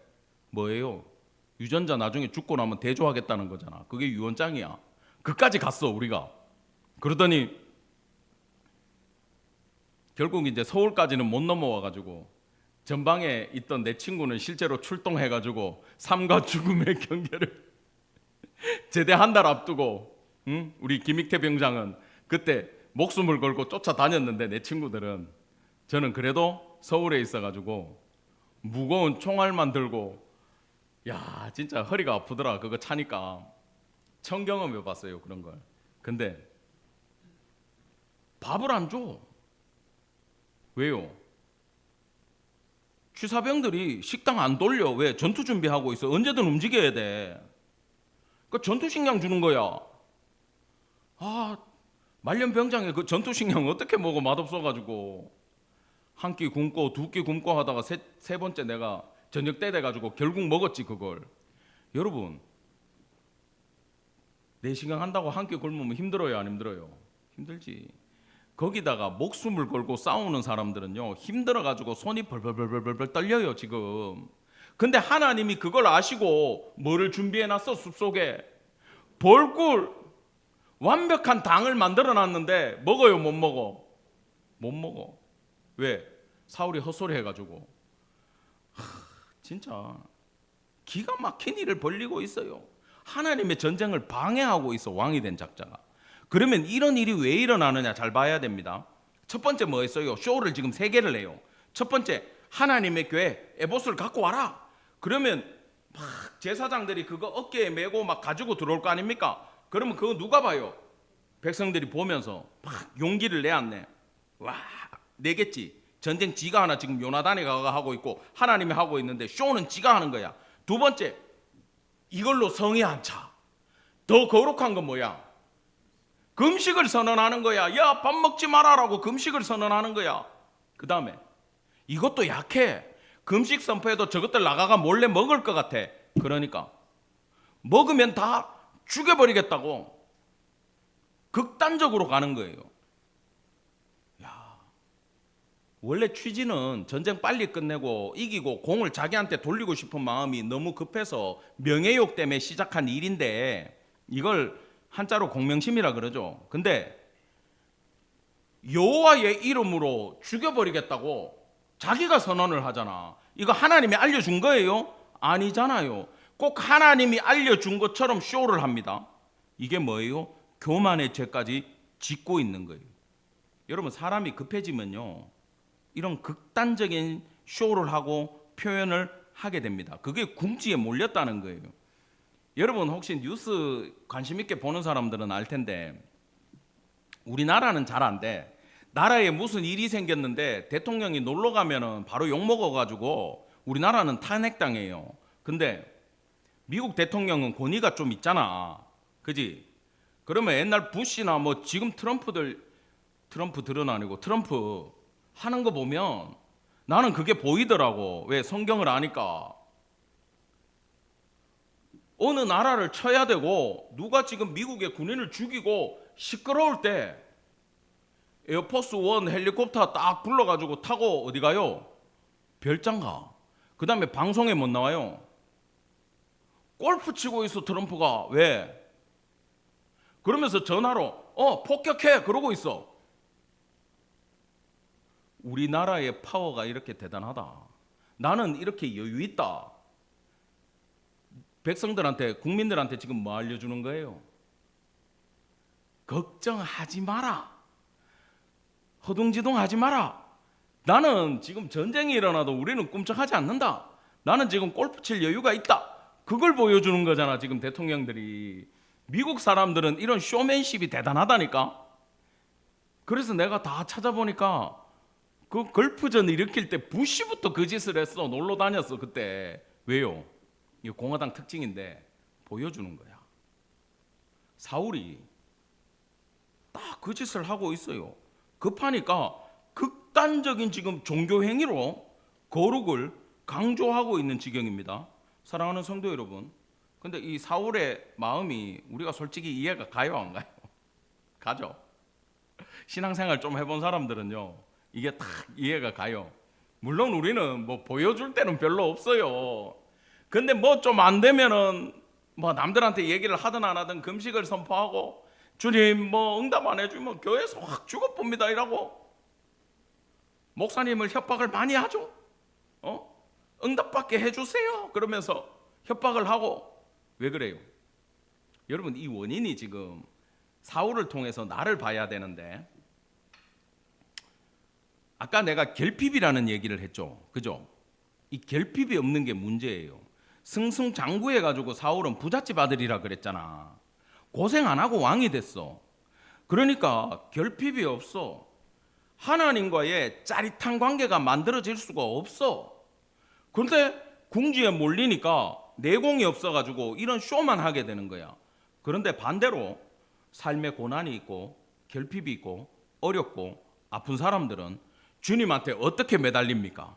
뭐예요? 유전자 나중에 죽고 나면 대조하겠다는 거잖아. 그게 유언장이야. 그까지 갔어 우리가. 그러더니 결국 이제 서울까지는 못 넘어와가지고 전방에 있던 내 친구는 실제로 출동해가지고 삶과 죽음의 경계를 제대 한 달 앞두고, 우리 김익태 병장은 그때 목숨을 걸고 쫓아다녔는데 내 친구들은, 저는 그래도 서울에 있어가지고 무거운 총알만 들고, 야 진짜 허리가 아프더라. 그거 차니까. 처음 경험해봤어요 그런 걸. 근데 밥을 안 줘. 왜요? 취사병들이 식당 안 돌려. 왜? 전투 준비하고 있어. 언제든 움직여야 돼. 그 전투식량 주는 거야. 말년병장에 그 전투식량 어떻게 먹어? 맛없어가지고. 한 끼 굶고 두 끼 굶고 하다가 세 번째 내가 저녁 때 돼가지고 결국 먹었지 그걸. 여러분, 4시간 한다고 한 끼 굶으면 힘들어요 안 힘들어요? 힘들지. 거기다가 목숨을 걸고 싸우는 사람들은요 힘들어가지고 손이 벌벌벌벌 떨려요 지금. 근데 하나님이 그걸 아시고 뭐를 준비해놨어? 숲속에 벌꿀, 완벽한 당을 만들어놨는데 먹어요 못 먹어? 못 먹어. 왜? 사울이 헛소리 해가지고. 진짜 기가 막힌 일을 벌리고 있어요. 하나님의 전쟁을 방해하고 있어 왕이 된 작자가. 그러면 이런 일이 왜 일어나느냐 잘 봐야 됩니다. 첫 번째 뭐 했어요? 쇼를 지금 3개를 해요. 첫 번째, 하나님의 교회 에봇을 갖고 와라. 그러면 막 제사장들이 그거 어깨에 메고 막 가지고 들어올 거 아닙니까? 그러면 그거 누가 봐요? 백성들이 보면서 막 용기를 내었네. 와, 내겠지. 전쟁 지가 하나 지금 요나단이 하고 있고 하나님이 하고 있는데 쇼는 지가 하는 거야. 두 번째, 이걸로 성이 안 차. 더 거룩한 건 뭐야? 금식을 선언하는 거야. 야, 밥 먹지 마라라고 금식을 선언하는 거야. 그 다음에 이것도 약해. 금식 선포해도 저것들 나가가 몰래 먹을 것 같아. 그러니까 먹으면 다 죽여버리겠다고 극단적으로 가는 거예요. 야, 원래 취지는 전쟁 빨리 끝내고 이기고 공을 자기한테 돌리고 싶은 마음이 너무 급해서 명예욕 때문에 시작한 일인데, 이걸 한자로 공명심이라 그러죠. 근데 여호와의 이름으로 죽여버리겠다고 자기가 선언을 하잖아. 이거 하나님이 알려준 거예요? 아니잖아요. 꼭 하나님이 알려준 것처럼 쇼를 합니다. 이게 뭐예요? 교만의 죄까지 짓고 있는 거예요. 여러분, 사람이 급해지면요, 이런 극단적인 쇼를 하고 표현을 하게 됩니다. 그게 궁지에 몰렸다는 거예요. 여러분, 혹시 뉴스 관심 있게 보는 사람들은 알 텐데, 우리나라는 잘 안 돼. 나라에 무슨 일이 생겼는데 대통령이 놀러 가면은 바로 욕 먹어가지고 우리나라는 탄핵당해요. 근데 미국 대통령은 권위가 좀 있잖아, 그지? 그러면 옛날 부시나 뭐 지금 트럼프들은 아니고 트럼프 하는 거 보면 나는 그게 보이더라고. 왜? 성경을 아니까. 어느 나라를 쳐야 되고 누가 지금 미국의 군인을 죽이고 시끄러울 때 에어포스 원 헬리콥터 딱 불러가지고 타고 어디 가요? 별장 가. 그 다음에 방송에 못 나와요. 골프 치고 있어, 트럼프가. 왜? 그러면서 전화로 폭격해 그러고 있어. 우리나라의 파워가 이렇게 대단하다. 나는 이렇게 여유 있다. 백성들한테, 국민들한테 지금 뭐 알려주는 거예요? 걱정하지 마라. 허둥지둥 하지 마라. 나는 지금 전쟁이 일어나도 우리는 꿈쩍하지 않는다. 나는 지금 골프 칠 여유가 있다. 그걸 보여주는 거잖아, 지금 대통령들이. 미국 사람들은 이런 쇼맨십이 대단하다니까. 그래서 내가 다 찾아보니까 그 걸프전 일으킬 때 부시부터 그 짓을 했어. 놀러 다녔어 그때. 왜요? 이 공화당 특징인데 보여주는 거야. 사울이 딱 그 짓을 하고 있어요. 급하니까 극단적인 지금 종교 행위로 거룩을 강조하고 있는 지경입니다. 사랑하는 성도 여러분, 근데 이 사울의 마음이 우리가 솔직히 이해가 가요, 안 가요? 가죠. 신앙생활 좀 해본 사람들은요, 이게 딱 이해가 가요. 물론 우리는 뭐 보여줄 때는 별로 없어요. 근데 뭐 좀 안 되면은 뭐 남들한테 얘기를 하든 안 하든 금식을 선포하고, 주님 뭐 응답 안 해주면 교회에서 확 죽어봅니다 이라고 목사님을 협박을 많이 하죠. 응답받게 해주세요 그러면서 협박을 하고. 왜 그래요? 여러분, 이 원인이 지금 사울을 통해서 나를 봐야 되는데, 아까 내가 결핍이라는 얘기를 했죠, 그죠? 이 결핍이 없는 게 문제예요. 승승장구해가지고 사울은 부잣집 아들이라 그랬잖아. 고생 안 하고 왕이 됐어. 그러니까 결핍이 없어. 하나님과의 짜릿한 관계가 만들어질 수가 없어. 그런데 궁지에 몰리니까 내공이 없어가지고 이런 쇼만 하게 되는 거야. 그런데 반대로 삶의 고난이 있고 결핍이 있고 어렵고 아픈 사람들은 주님한테 어떻게 매달립니까?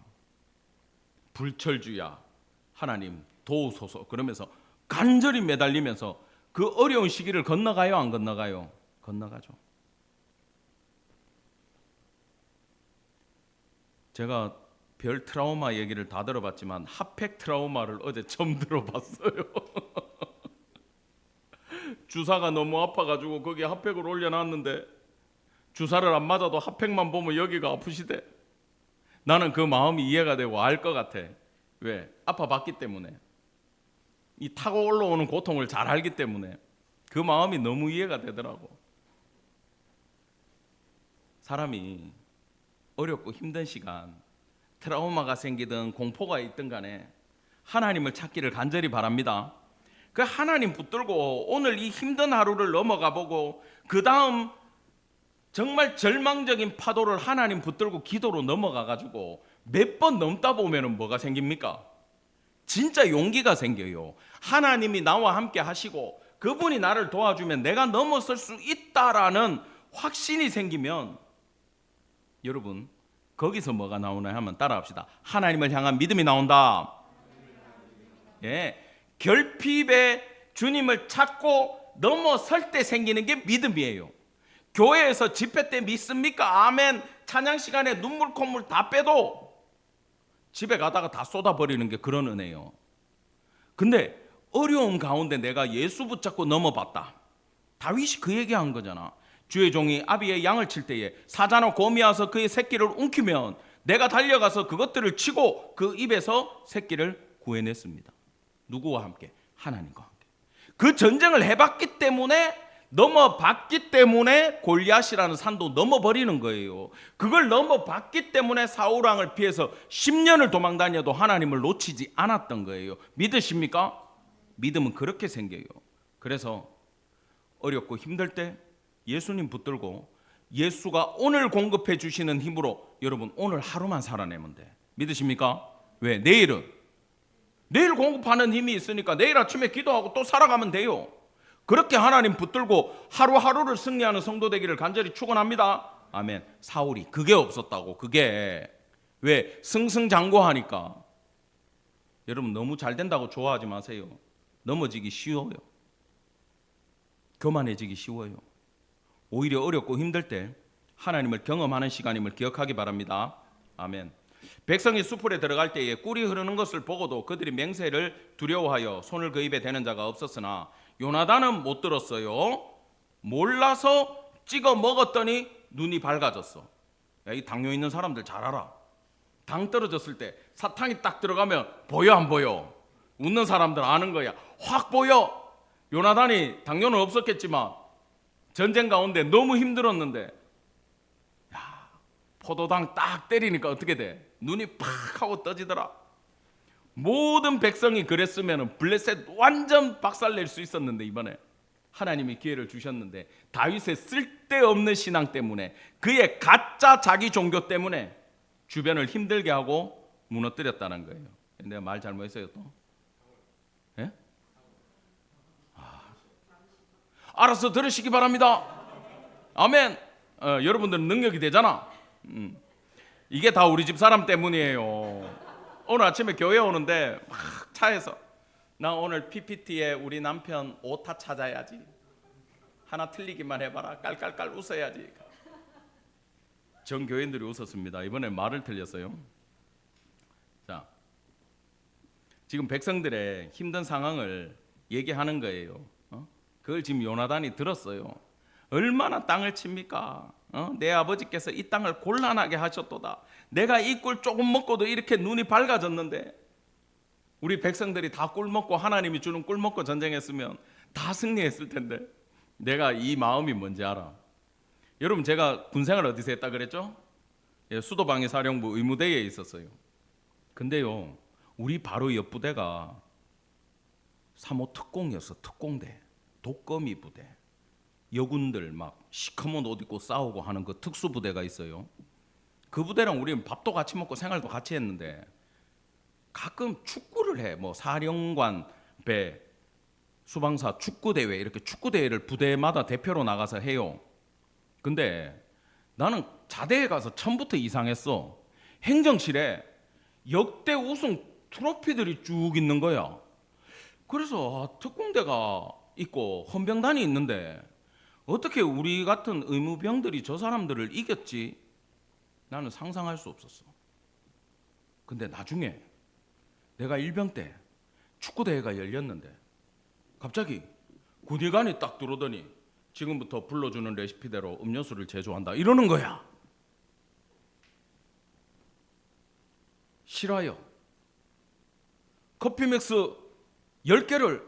불철주야, 하나님 도우소서 그러면서 간절히 매달리면서 그 어려운 시기를 건너가요, 안 건너가요? 건너가죠. 제가 별 트라우마 얘기를 다 들어봤지만 핫팩 트라우마를 어제 처음 들어봤어요. 주사가 너무 아파가지고 거기에 핫팩을 올려놨는데 주사를 안 맞아도 핫팩만 보면 여기가 아프시대. 나는 그 마음이 이해가 되고 알 것 같아. 왜? 아파봤기 때문에. 이 타고 올라오는 고통을 잘 알기 때문에 그 마음이 너무 이해가 되더라고. 사람이 어렵고 힘든 시간, 트라우마가 생기든 공포가 있든 간에 하나님을 찾기를 간절히 바랍니다. 그 하나님 붙들고 오늘 이 힘든 하루를 넘어가 보고 그 다음 정말 절망적인 파도를 하나님 붙들고 기도로 넘어가 가지고 몇 번 넘다 보면은 뭐가 생깁니까? 진짜 용기가 생겨요. 하나님이 나와 함께 하시고 그분이 나를 도와주면 내가 넘어설 수 있다라는 확신이 생기면, 여러분 거기서 뭐가 나오나 하면 따라합시다. 하나님을 향한 믿음이 나온다. 예, 결핍에 주님을 찾고 넘어설 때 생기는 게 믿음이에요. 교회에서 집회 때 믿습니까? 아멘. 찬양 시간에 눈물 콧물 다 빼도 집에 가다가 다 쏟아버리는 게 그런 은혜예요. 근데 어려운 가운데 내가 예수 붙잡고 넘어봤다. 다윗이 그 얘기한 거잖아. 주의 종이 아비의 양을 칠 때에 사자나 곰이 와서 그의 새끼를 움키면 내가 달려가서 그것들을 치고 그 입에서 새끼를 구해냈습니다. 누구와 함께? 하나님과 함께. 그 전쟁을 해봤기 때문에, 넘어봤기 때문에 골리앗이라는 산도 넘어버리는 거예요. 그걸 넘어봤기 때문에 사울왕을 피해서 10년을 도망다녀도 하나님을 놓치지 않았던 거예요. 믿으십니까? 믿음은 그렇게 생겨요. 그래서 어렵고 힘들 때 예수님 붙들고 예수가 오늘 공급해 주시는 힘으로 여러분 오늘 하루만 살아내면 돼. 믿으십니까? 왜? 내일은? 내일 공급하는 힘이 있으니까 내일 아침에 기도하고 또 살아가면 돼요. 그렇게 하나님 붙들고 하루하루를 승리하는 성도 되기를 간절히 축원합니다. 아멘. 사울이 그게 없었다고. 그게 왜? 승승장구하니까. 여러분 너무 잘 된다고 좋아하지 마세요. 넘어지기 쉬워요. 교만해지기 쉬워요. 오히려 어렵고 힘들 때 하나님을 경험하는 시간임을 기억하기 바랍니다. 아멘. 백성이 수풀에 들어갈 때에 꿀이 흐르는 것을 보고도 그들이 맹세를 두려워하여 손을 그 입에 대는 자가 없었으나 요나단은 못 들었어요. 몰라서 찍어 먹었더니 눈이 밝아졌어. 야, 이 당뇨 있는 사람들 잘 알아. 당 떨어졌을 때 사탕이 딱 들어가면 보여 안 보여? 웃는 사람들 아는 거야. 확 보여. 요나단이 당뇨는 없었겠지만 전쟁 가운데 너무 힘들었는데, 야, 포도당 딱 때리니까 어떻게 돼? 눈이 팍 하고 떠지더라. 모든 백성이 그랬으면 블레셋 완전 박살낼 수 있었는데, 이번에 하나님이 기회를 주셨는데 다윗의 쓸데없는 신앙 때문에, 그의 가짜 자기 종교 때문에 주변을 힘들게 하고 무너뜨렸다는 거예요. 내가 말 잘못했어요 또? 예? 알아서 들으시기 바랍니다. 아멘. 여러분들은 능력이 되잖아. 이게 다 우리 집 사람 때문이에요. 오늘 아침에 교회 오는데 막 차에서 나 오늘 PPT에 우리 남편 오타 찾아야지. 하나 틀리기만 해봐라. 깔깔깔 웃어야지. 전 교인들이 웃었습니다. 이번에 말을 틀렸어요. 자, 지금 백성들의 힘든 상황을 얘기하는 거예요. 그걸 지금 요나단이 들었어요. 얼마나 땅을 칩니까? 내 아버지께서 이 땅을 곤란하게 하셨도다. 내가 이 꿀 조금 먹고도 이렇게 눈이 밝아졌는데, 우리 백성들이 다 꿀 먹고 하나님이 주는 꿀 먹고 전쟁했으면 다 승리했을 텐데, 내가 이 마음이 뭔지 알아. 여러분 제가 군생활 어디서 했다 그랬죠? 예, 수도방위사령부 의무대에 있었어요. 근데요, 우리 바로 옆 부대가 3호 특공이었어. 특공대. 독거미 부대. 여군들 막 시커먼 옷 입고 싸우고 하는 그 특수부대가 있어요. 그 부대랑 우리는 밥도 같이 먹고 생활도 같이 했는데, 가끔 축구를 해. 뭐 사령관 배, 수방사 축구대회, 이렇게 축구대회를 부대마다 대표로 나가서 해요. 근데 나는 자대에 가서 처음부터 이상했어. 행정실에 역대 우승 트로피들이 쭉 있는 거야. 그래서 특공대가 있고 헌병단이 있는데 어떻게 우리 같은 의무병들이 저 사람들을 이겼지? 나는 상상할 수 없었어. 근데 나중에 내가 일병 때 축구대회가 열렸는데 갑자기 군의관이 딱 들어오더니 지금부터 불러주는 레시피대로 음료수를 제조한다 이러는 거야. 싫어요. 커피믹스 10개를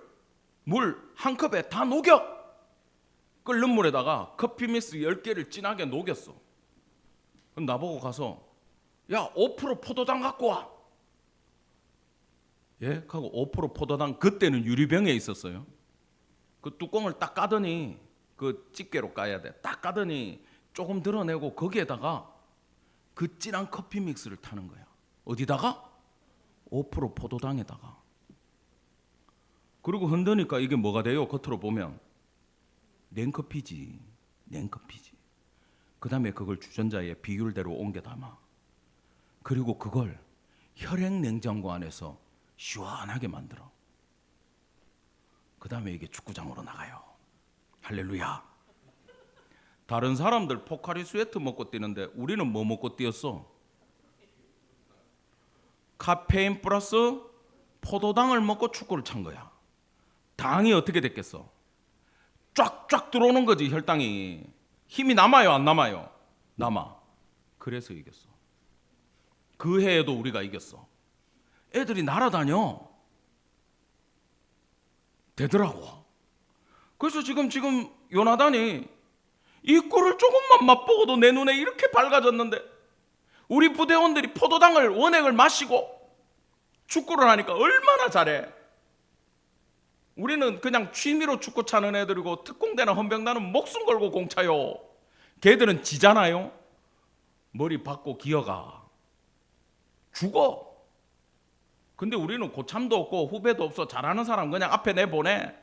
물 한 컵에 다 녹여. 끓는 물에다가 커피믹스 10개를 진하게 녹였어. 그럼 나보고 가서 야 5% 포도당 갖고 와. 예? 하고 5% 포도당, 그때는 유리병에 있었어요. 그 뚜껑을 딱 까더니, 그 집게로 까야 돼. 딱 까더니 조금 드러내고 거기에다가 그 진한 커피 믹스를 타는 거야. 어디다가? 5% 포도당에다가. 그리고 흔드니까 이게 뭐가 돼요? 겉으로 보면 냉커피지. 냉커피지. 그 다음에 그걸 주전자에 비율대로 옮겨 담아. 그리고 그걸 혈액 냉장고 안에서 시원하게 만들어. 그 다음에 이게 축구장으로 나가요. 할렐루야. 다른 사람들 포카리 스웨트 먹고 뛰는데 우리는 뭐 먹고 뛰었어? 카페인 플러스 포도당을 먹고 축구를 찬 거야. 당이 어떻게 됐겠어? 쫙쫙 들어오는 거지. 혈당이. 힘이 남아요 안 남아요? 남아. 그래서 이겼어. 그 해에도 우리가 이겼어. 애들이 날아다녀. 되더라고. 그래서 지금 요나단이 이 꿀을 조금만 맛보고도 내 눈에 이렇게 밝아졌는데, 우리 부대원들이 포도당을 원액을 마시고 축구를 하니까 얼마나 잘해. 우리는 그냥 취미로 축구 차는 애들이고 특공대나 헌병단은 목숨 걸고 공차요. 걔들은 지잖아요. 머리 박고 기어가 죽어. 근데 우리는 고참도 없고 후배도 없어. 잘하는 사람 그냥 앞에 내보내.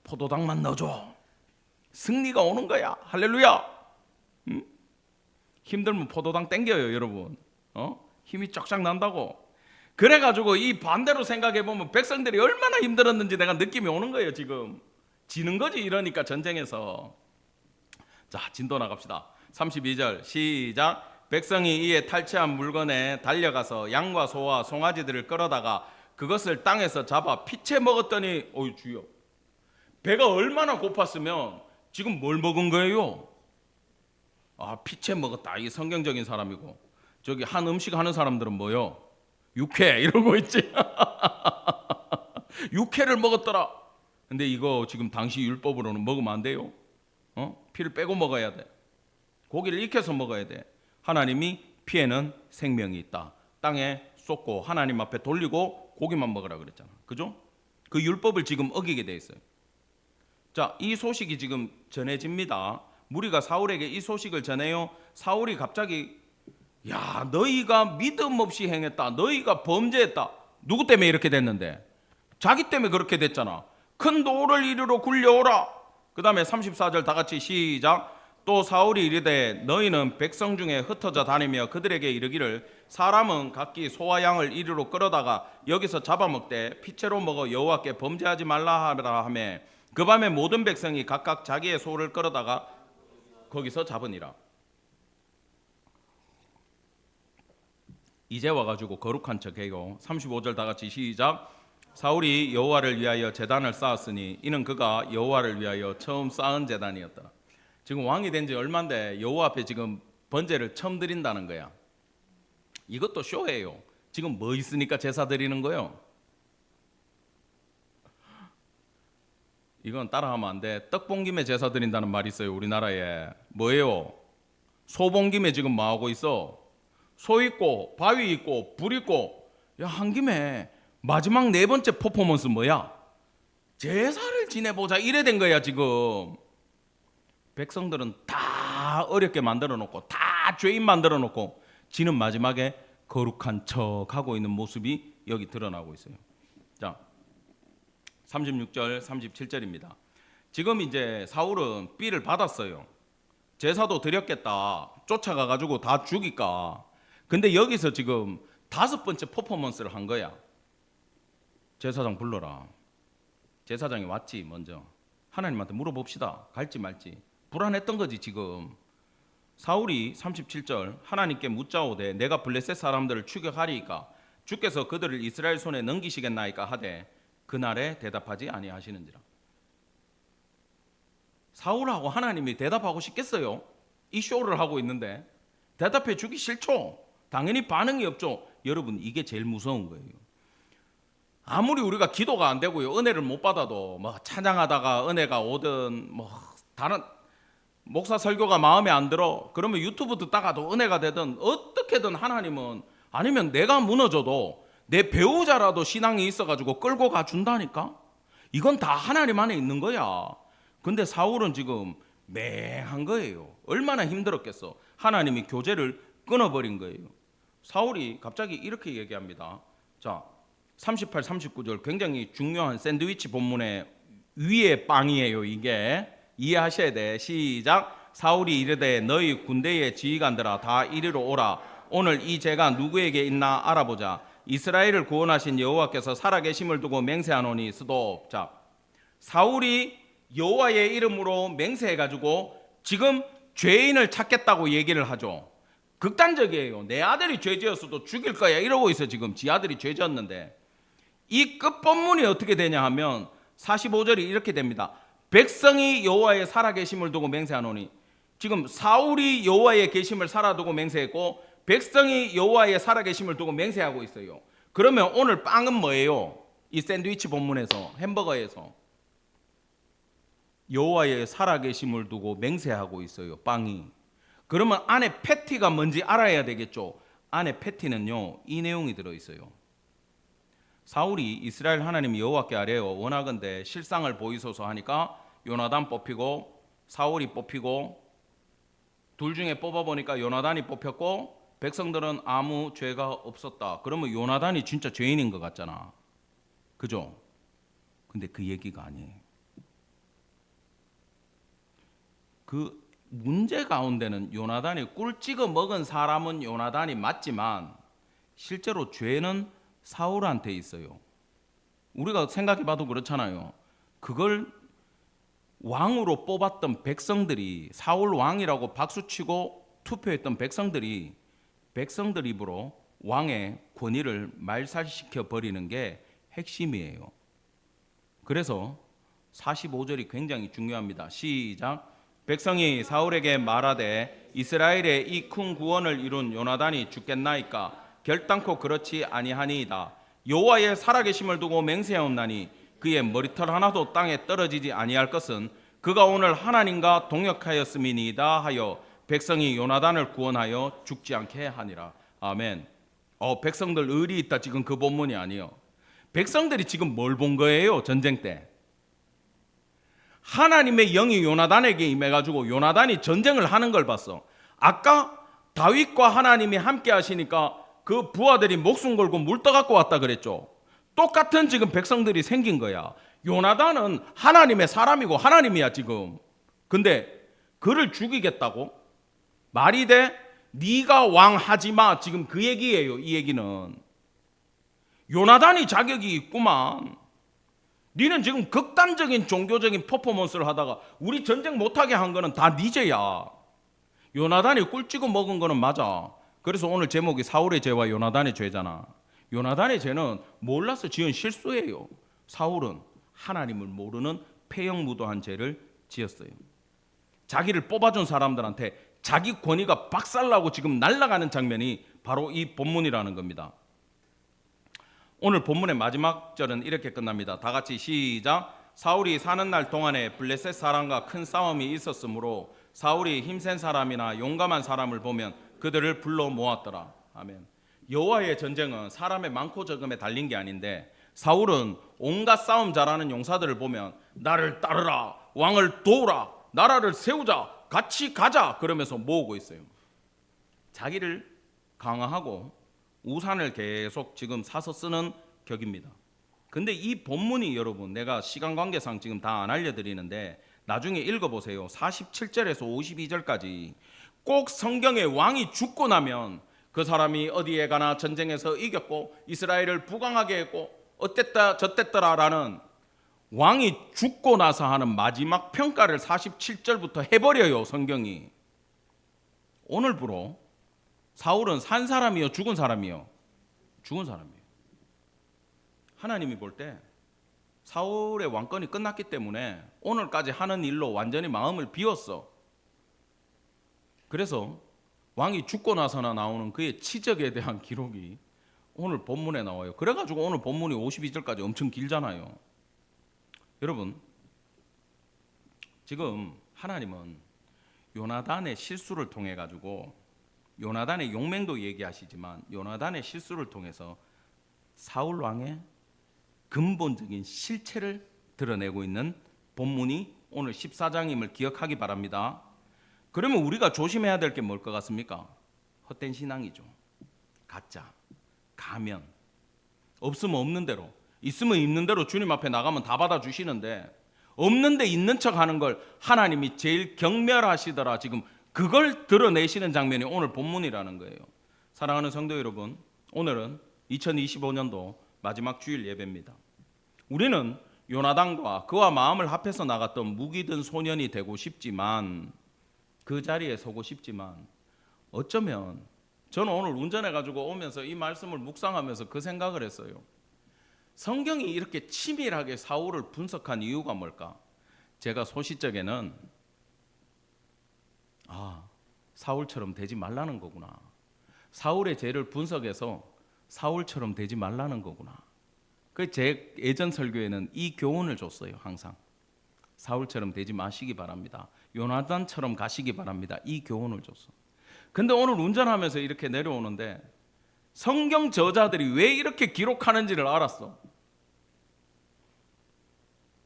포도당만 넣어줘. 승리가 오는 거야. 할렐루야. 힘들면 포도당 땡겨요, 여러분. 힘이 쫙쫙 난다고. 그래가지고 이 반대로 생각해보면 백성들이 얼마나 힘들었는지 내가 느낌이 오는 거예요. 지금 지는 거지 이러니까 전쟁에서. 자, 진도 나갑시다. 32절 시작. 백성이 이에 탈취한 물건에 달려가서 양과 소와 송아지들을 끌어다가 그것을 땅에서 잡아 피채 먹었더니, 어이 주여, 배가 얼마나 고팠으면 지금 뭘 먹은 거예요? 아, 피채 먹었다. 이게 성경적인 사람이고, 저기 한 음식 하는 사람들은 뭐요? 육회 이러고 있지. 육회를 먹었더라. 근데 이거 지금 당시 율법으로는 먹으면 안 돼요. 피를 빼고 먹어야 돼. 고기를 익혀서 먹어야 돼. 하나님이 피에는 생명이 있다. 땅에 쏟고 하나님 앞에 돌리고 고기만 먹으라 그랬잖아. 그죠? 그 율법을 지금 어기게 돼 있어요. 자, 이 소식이 지금 전해집니다. 무리가 사울에게 이 소식을 전해요. 사울이 갑자기, 야, 너희가 믿음 없이 행했다. 너희가 범죄했다. 누구 때문에 이렇게 됐는데? 자기 때문에 그렇게 됐잖아. 큰 돌을 이리로 굴려오라. 그 다음에 34절 다 같이 시작. 또 사울이 이르되 너희는 백성 중에 흩어져 다니며 그들에게 이르기를 사람은 각기 소와 양을 이리로 끌어다가 여기서 잡아먹되 피채로 먹어 여호와께 범죄하지 말라 하라 하며 그 밤에 모든 백성이 각각 자기의 소를 끌어다가 거기서 잡으니라. 이제 와가지고 거룩한 척해요. 35절 다 같이 시작. 사울이 여호와를 위하여 제단을 쌓았으니 이는 그가 여호와를 위하여 처음 쌓은 제단이었다. 지금 왕이 된 지 얼마인데 여호와 앞에 지금 번제를 처음 드린다는 거야. 이것도 쇼예요. 지금 뭐 있으니까 제사 드리는 거요? 이건 따라하면 안 돼. 떡 본 김에 제사 드린다는 말이 있어요, 우리나라에. 뭐예요? 소 본 김에 지금 뭐 하고 있어? 소 있고 바위 있고 불 있고, 야, 한 김에 마지막 네 번째 퍼포먼스 뭐야? 제사를 지내보자 이래 된 거야 지금. 백성들은 다 어렵게 만들어 놓고 다 죄인 만들어 놓고 지는 마지막에 거룩한 척 하고 있는 모습이 여기 드러나고 있어요. 자, 36절 37절입니다. 지금 이제 사울은 삐를 받았어요. 제사도 드렸겠다. 쫓아가가지고 다 죽일까. 근데 여기서 지금 5번째 퍼포먼스를 한 거야. 제사장 불러라. 제사장이 왔지. 먼저 하나님한테 물어봅시다. 갈지 말지. 불안했던 거지 지금. 사울이 37절 하나님께 묻자오되 내가 블레셋 사람들을 추격하리이까 주께서 그들을 이스라엘 손에 넘기시겠나이까 하되 그날에 대답하지 아니하시는지라. 사울하고 하나님이 대답하고 싶겠어요? 이 쇼를 하고 있는데 대답해 주기 싫죠. 당연히 반응이 없죠. 여러분, 이게 제일 무서운 거예요. 아무리 우리가 기도가 안 되고요, 은혜를 못 받아도 뭐 찬양하다가 은혜가 오든 뭐 다른 목사 설교가 마음에 안 들어 그러면 유튜브 듣다가도 은혜가 되든 어떻게든 하나님은, 아니면 내가 무너져도 내 배우자라도 신앙이 있어가지고 끌고 가준다니까. 이건 다 하나님 안에 있는 거야. 근데 사울은 지금 맹한 거예요. 얼마나 힘들었겠어. 하나님이 교제를 끊어버린 거예요. 사울이 갑자기 이렇게 얘기합니다. 자, 38, 39절 굉장히 중요한 샌드위치 본문의 위에 빵이에요. 이게 이해하셔야 돼. 시작. 사울이 이르되 너희 군대의 지휘관들아 다 이리로 오라. 오늘 이 죄가 누구에게 있나 알아보자. 이스라엘을 구원하신 여호와께서 살아계심을 두고 맹세하노니 스톱. 자, 사울이 여호와의 이름으로 맹세해가지고 지금 죄인을 찾겠다고 얘기를 하죠. 극단적이에요. 내 아들이 죄 지었어도 죽일 거야 이러고 있어. 지금 지 아들이 죄 지었는데 이 끝본문이 어떻게 되냐 하면 45절이 이렇게 됩니다. 백성이 여호와의 살아계심을 두고 맹세하노니, 지금 사울이 여호와의 계심을 살아두고 맹세했고 백성이 여호와의 살아계심을 두고 맹세하고 있어요. 그러면 오늘 빵은 뭐예요? 이 샌드위치 본문에서 햄버거에서 여호와의 살아계심을 두고 맹세하고 있어요. 빵이. 그러면 안에 패티가 뭔지 알아야 되겠죠. 안에 패티는요, 이 내용이 들어있어요. 사울이 이스라엘 하나님 여호와께 아뢰어 원하건대 실상을 보이소서 하니까 요나단 뽑히고 사울이 뽑히고 둘 중에 뽑아보니까 요나단이 뽑혔고 백성들은 아무 죄가 없었다. 그러면 요나단이 진짜 죄인인 것 같잖아. 그죠? 근데 그 얘기가 아니에요. 그 문제 가운데는 요나단이 꿀 찍어 먹은 사람은 요나단이 맞지만 실제로 죄는 사울한테 있어요. 우리가 생각해봐도 그렇잖아요. 그걸 왕으로 뽑았던 백성들이, 사울 왕이라고 박수치고 투표했던 백성들이 백성들 입으로 왕의 권위를 말살시켜 버리는 게 핵심이에요. 그래서 45절이 굉장히 중요합니다. 시작. 백성이 사울에게 말하되 이스라엘의 이 큰 구원을 이룬 요나단이 죽겠나이까? 결단코 그렇지 아니하니이다. 여호와의 살아계심을 두고 맹세하옵나니 그의 머리털 하나도 땅에 떨어지지 아니할 것은 그가 오늘 하나님과 동역하였음이니이다 하여 백성이 요나단을 구원하여 죽지 않게 하니라. 아멘. 백성들 의리 있다. 지금 그 본문이 아니에요. 백성들이 지금 뭘 본 거예요? 전쟁 때 하나님의 영이 요나단에게 임해가지고 요나단이 전쟁을 하는 걸 봤어. 아까 다윗과 하나님이 함께 하시니까 그 부하들이 목숨 걸고 물 떠갖고 왔다 그랬죠. 똑같은 지금 백성들이 생긴 거야. 요나단은 하나님의 사람이고 하나님이야 지금. 근데 그를 죽이겠다고? 말이 돼? 네가 왕하지 마. 지금 그 얘기예요. 이 얘기는 요나단이 자격이 있구만. 니는 지금 극단적인 종교적인 퍼포먼스를 하다가 우리 전쟁 못하게 한 거는 다 네 죄야. 요나단이 꿀찌고 먹은 거는 맞아. 그래서 오늘 제목이 사울의 죄와 요나단의 죄잖아. 요나단의 죄는 몰라서 지은 실수예요. 사울은 하나님을 모르는 폐역무도한 죄를 지었어요. 자기를 뽑아준 사람들한테 자기 권위가 박살나고 지금 날아가는 장면이 바로 이 본문이라는 겁니다. 오늘 본문의 마지막 절은 이렇게 끝납니다. 다 같이 시작. 사울이 사는 날 동안에 블레셋 사람과 큰 싸움이 있었으므로 사울이 힘센 사람이나 용감한 사람을 보면 그들을 불러 모았더라. 아멘. 여호와의 전쟁은 사람의 많고 적음에 달린 게 아닌데 사울은 온갖 싸움 잘하는 용사들을 보면 나를 따르라, 왕을 도우라, 나라를 세우자, 같이 가자 그러면서 모으고 있어요. 자기를 강화하고 우산을 계속 지금 사서 쓰는 격입니다. 근데 이 본문이 여러분 내가 시간 관계상 지금 다 안 알려드리는데 나중에 읽어보세요. 47절에서 52절까지 꼭 성경에 왕이 죽고 나면 그 사람이 어디에 가나 전쟁에서 이겼고 이스라엘을 부강하게 했고 어땠다 저땠더라라는 왕이 죽고 나서 하는 마지막 평가를 47절부터 해버려요. 성경이. 오늘부로 사울은 산 사람이요 죽은 사람이요? 죽은 사람이에요. 하나님이 볼 때 사울의 왕권이 끝났기 때문에 오늘까지 하는 일로 완전히 마음을 비웠어. 그래서 왕이 죽고 나서나 나오는 그의 치적에 대한 기록이 오늘 본문에 나와요. 그래가지고 오늘 본문이 52절까지 엄청 길잖아요. 여러분 지금 하나님은 요나단의 실수를 통해 가지고 요나단의 용맹도 얘기하시지만 요나단의 실수를 통해서 사울 왕의 근본적인 실체를 드러내고 있는 본문이 오늘 14장임을 기억하기 바랍니다. 그러면 우리가 조심해야 될 게 뭘 것 같습니까? 헛된 신앙이죠. 가짜, 가면. 없으면 없는 대로, 있으면 있는 대로 주님 앞에 나가면 다 받아주시는데 없는데 있는 척 하는 걸 하나님이 제일 경멸하시더라. 지금 그걸 드러내시는 장면이 오늘 본문이라는 거예요. 사랑하는 성도 여러분, 오늘은 2025년도 마지막 주일 예배입니다. 우리는 요나단과 그와 마음을 합해서 나갔던 무기 든 소년이 되고 싶지만 그 자리에 서고 싶지만 어쩌면 저는 오늘 운전해가지고 오면서 이 말씀을 묵상하면서 그 생각을 했어요. 성경이 이렇게 치밀하게 사울을 분석한 이유가 뭘까? 제가 소시적에는 사울처럼 되지 말라는 거구나. 사울의 죄를 분석해서 사울처럼 되지 말라는 거구나. 그 제 예전 설교에는 이 교훈을 줬어요. 항상 사울처럼 되지 마시기 바랍니다. 요나단처럼 가시기 바랍니다. 이 교훈을 줬어. 근데 오늘 운전하면서 이렇게 내려오는데 성경 저자들이 왜 이렇게 기록하는지를 알았어.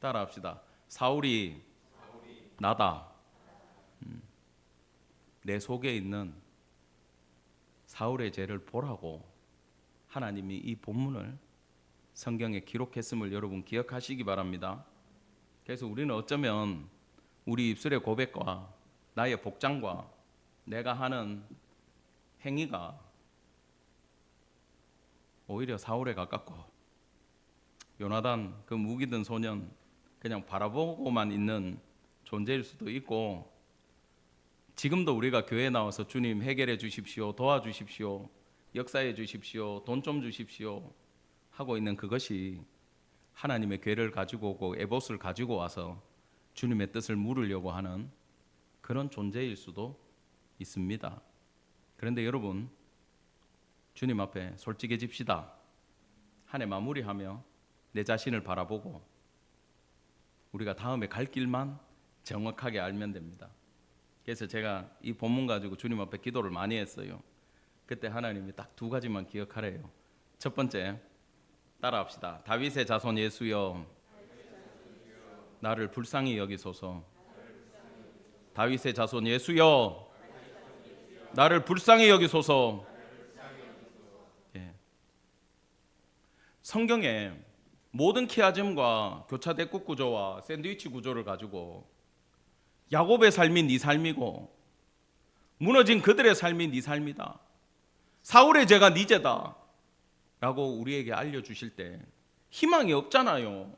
따라합시다. 사울이 나다. 내 속에 있는 사울의 죄를 보라고 하나님이 이 본문을 성경에 기록했음을 여러분 기억하시기 바랍니다. 그래서 우리는 어쩌면 우리 입술의 고백과 나의 복장과 내가 하는 행위가 오히려 사울에 가깝고 요나단 그 무기 든 소년 그냥 바라보고만 있는 존재일 수도 있고, 지금도 우리가 교회에 나와서 주님 해결해 주십시오, 도와주십시오, 역사해 주십시오, 돈 좀 주십시오 하고 있는 그것이 하나님의 괴를 가지고 오고 에봇을 가지고 와서 주님의 뜻을 물으려고 하는 그런 존재일 수도 있습니다. 그런데 여러분, 주님 앞에 솔직해집시다. 한 해 마무리하며 내 자신을 바라보고 우리가 다음에 갈 길만 정확하게 알면 됩니다. 그래서 제가 이 본문 가지고 주님 앞에 기도를 많이 했어요. 그때 하나님이 딱 두 가지만 기억하래요. 첫 번째, 따라합시다. 다윗의 자손 예수여, 나를 불쌍히 여기소서. 다윗의 자손 예수여, 나를 불쌍히 여기소서. 예. 성경에 모든 키아즘과 교차 대국 구조와 샌드위치 구조를 가지고 야곱의 삶이 네 삶이고 무너진 그들의 삶이 네 삶이다, 사울의 죄가 네 죄다 라고 우리에게 알려주실 때 희망이 없잖아요.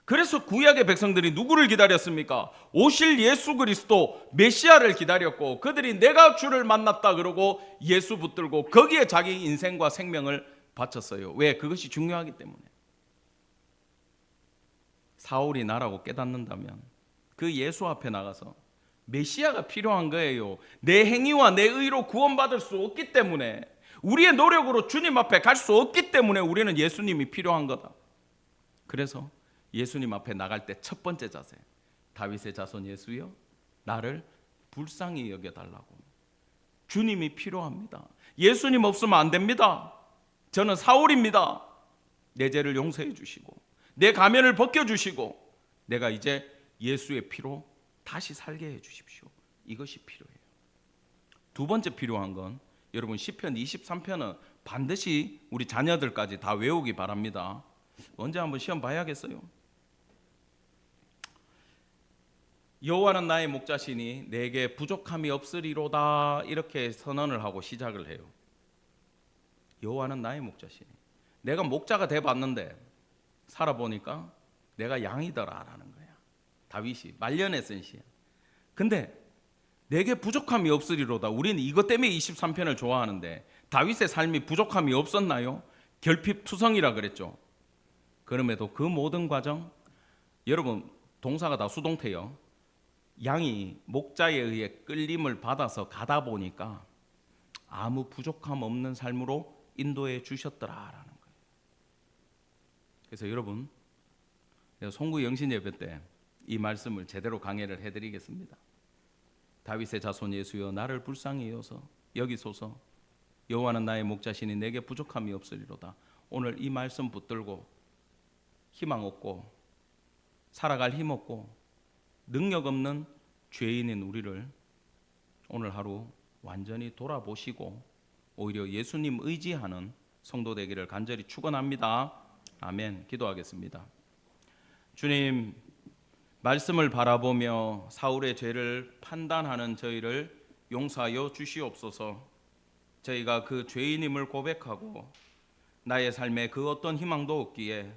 그래서 구약의 백성들이 누구를 기다렸습니까? 오실 예수 그리스도 메시아를 기다렸고, 그들이 내가 주를 만났다 그러고 예수 붙들고 거기에 자기 인생과 생명을 바쳤어요. 왜? 그것이 중요하기 때문에. 사울이 나라고 깨닫는다면 그 예수 앞에 나가서 메시아가 필요한 거예요. 내 행위와 내 의로 구원받을 수 없기 때문에, 우리의 노력으로 주님 앞에 갈 수 없기 때문에 우리는 예수님이 필요한 거다. 그래서 예수님 앞에 나갈 때 첫 번째 자세, 다윗의 자손 예수여, 나를 불쌍히 여겨달라고. 주님이 필요합니다. 예수님 없으면 안 됩니다. 저는 사울입니다. 내 죄를 용서해 주시고 내 가면을 벗겨주시고 내가 이제 예수의 피로 다시 살게 해 주십시오. 이것이 필요해요. 두 번째 필요한 건, 여러분 시편 23편은 반드시 우리 자녀들까지 다 외우기 바랍니다. 언제 한번 시험 봐야겠어요. 여호와는 나의 목자시니 내게 부족함이 없으리로다, 이렇게 선언을 하고 시작을 해요. 여호와는 나의 목자시니, 내가 목자가 돼봤는데 살아보니까 내가 양이더라라는 거야. 다윗이 말년에 쓴 시야. 근데 내게 부족함이 없으리로다. 우리는 이것 때문에 23편을 좋아하는데 다윗의 삶이 부족함이 없었나요? 결핍투성이라 그랬죠. 그럼에도 그 모든 과정, 여러분 동사가 다 수동태요. 양이 목자에 의해 끌림을 받아서 가다 보니까 아무 부족함 없는 삶으로 인도해 주셨더라라는 거예요. 그래서 여러분, 송구 영신 예배 때 이 말씀을 제대로 강해를 해드리겠습니다. 다윗의 자손 예수여, 나를 불쌍히 여기소서. 여호와는 나의 목자시니 내게 부족함이 없으리로다. 오늘 이 말씀 붙들고 희망 없고 살아갈 힘 없고 능력 없는 죄인인 우리를 오늘 하루 완전히 돌아보시고 오히려 예수님 의지하는 성도 되기를 간절히 축원합니다. 아멘. 기도하겠습니다. 주님, 말씀을 바라보며 사울의 죄를 판단하는 저희를 용서하여 주시옵소서. 저희가 그 죄인임을 고백하고 나의 삶에 그 어떤 희망도 없기에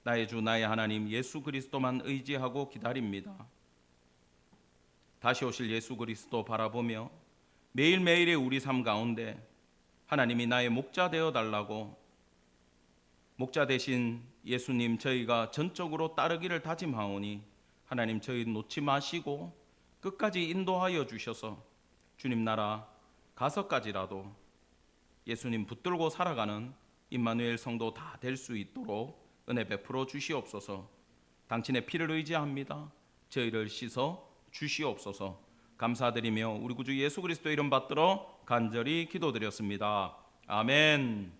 나의 주 나의 하나님 예수 그리스도만 의지하고 기다립니다. 다시 오실 예수 그리스도 바라보며 매일매일의 우리 삶 가운데 하나님이 나의 목자 되어 달라고, 목자 되신 예수님 저희가 전적으로 따르기를 다짐하오니 하나님 저희 놓지 마시고 끝까지 인도하여 주셔서 주님 나라 가서까지라도 예수님 붙들고 살아가는 임마누엘 성도 다 될 수 있도록 은혜 베풀어 주시옵소서. 당신의 피를 의지합니다. 저희를 씻어 주시옵소서. 감사드리며 우리 구주 예수 그리스도 이름 받들어 간절히 기도드렸습니다. 아멘.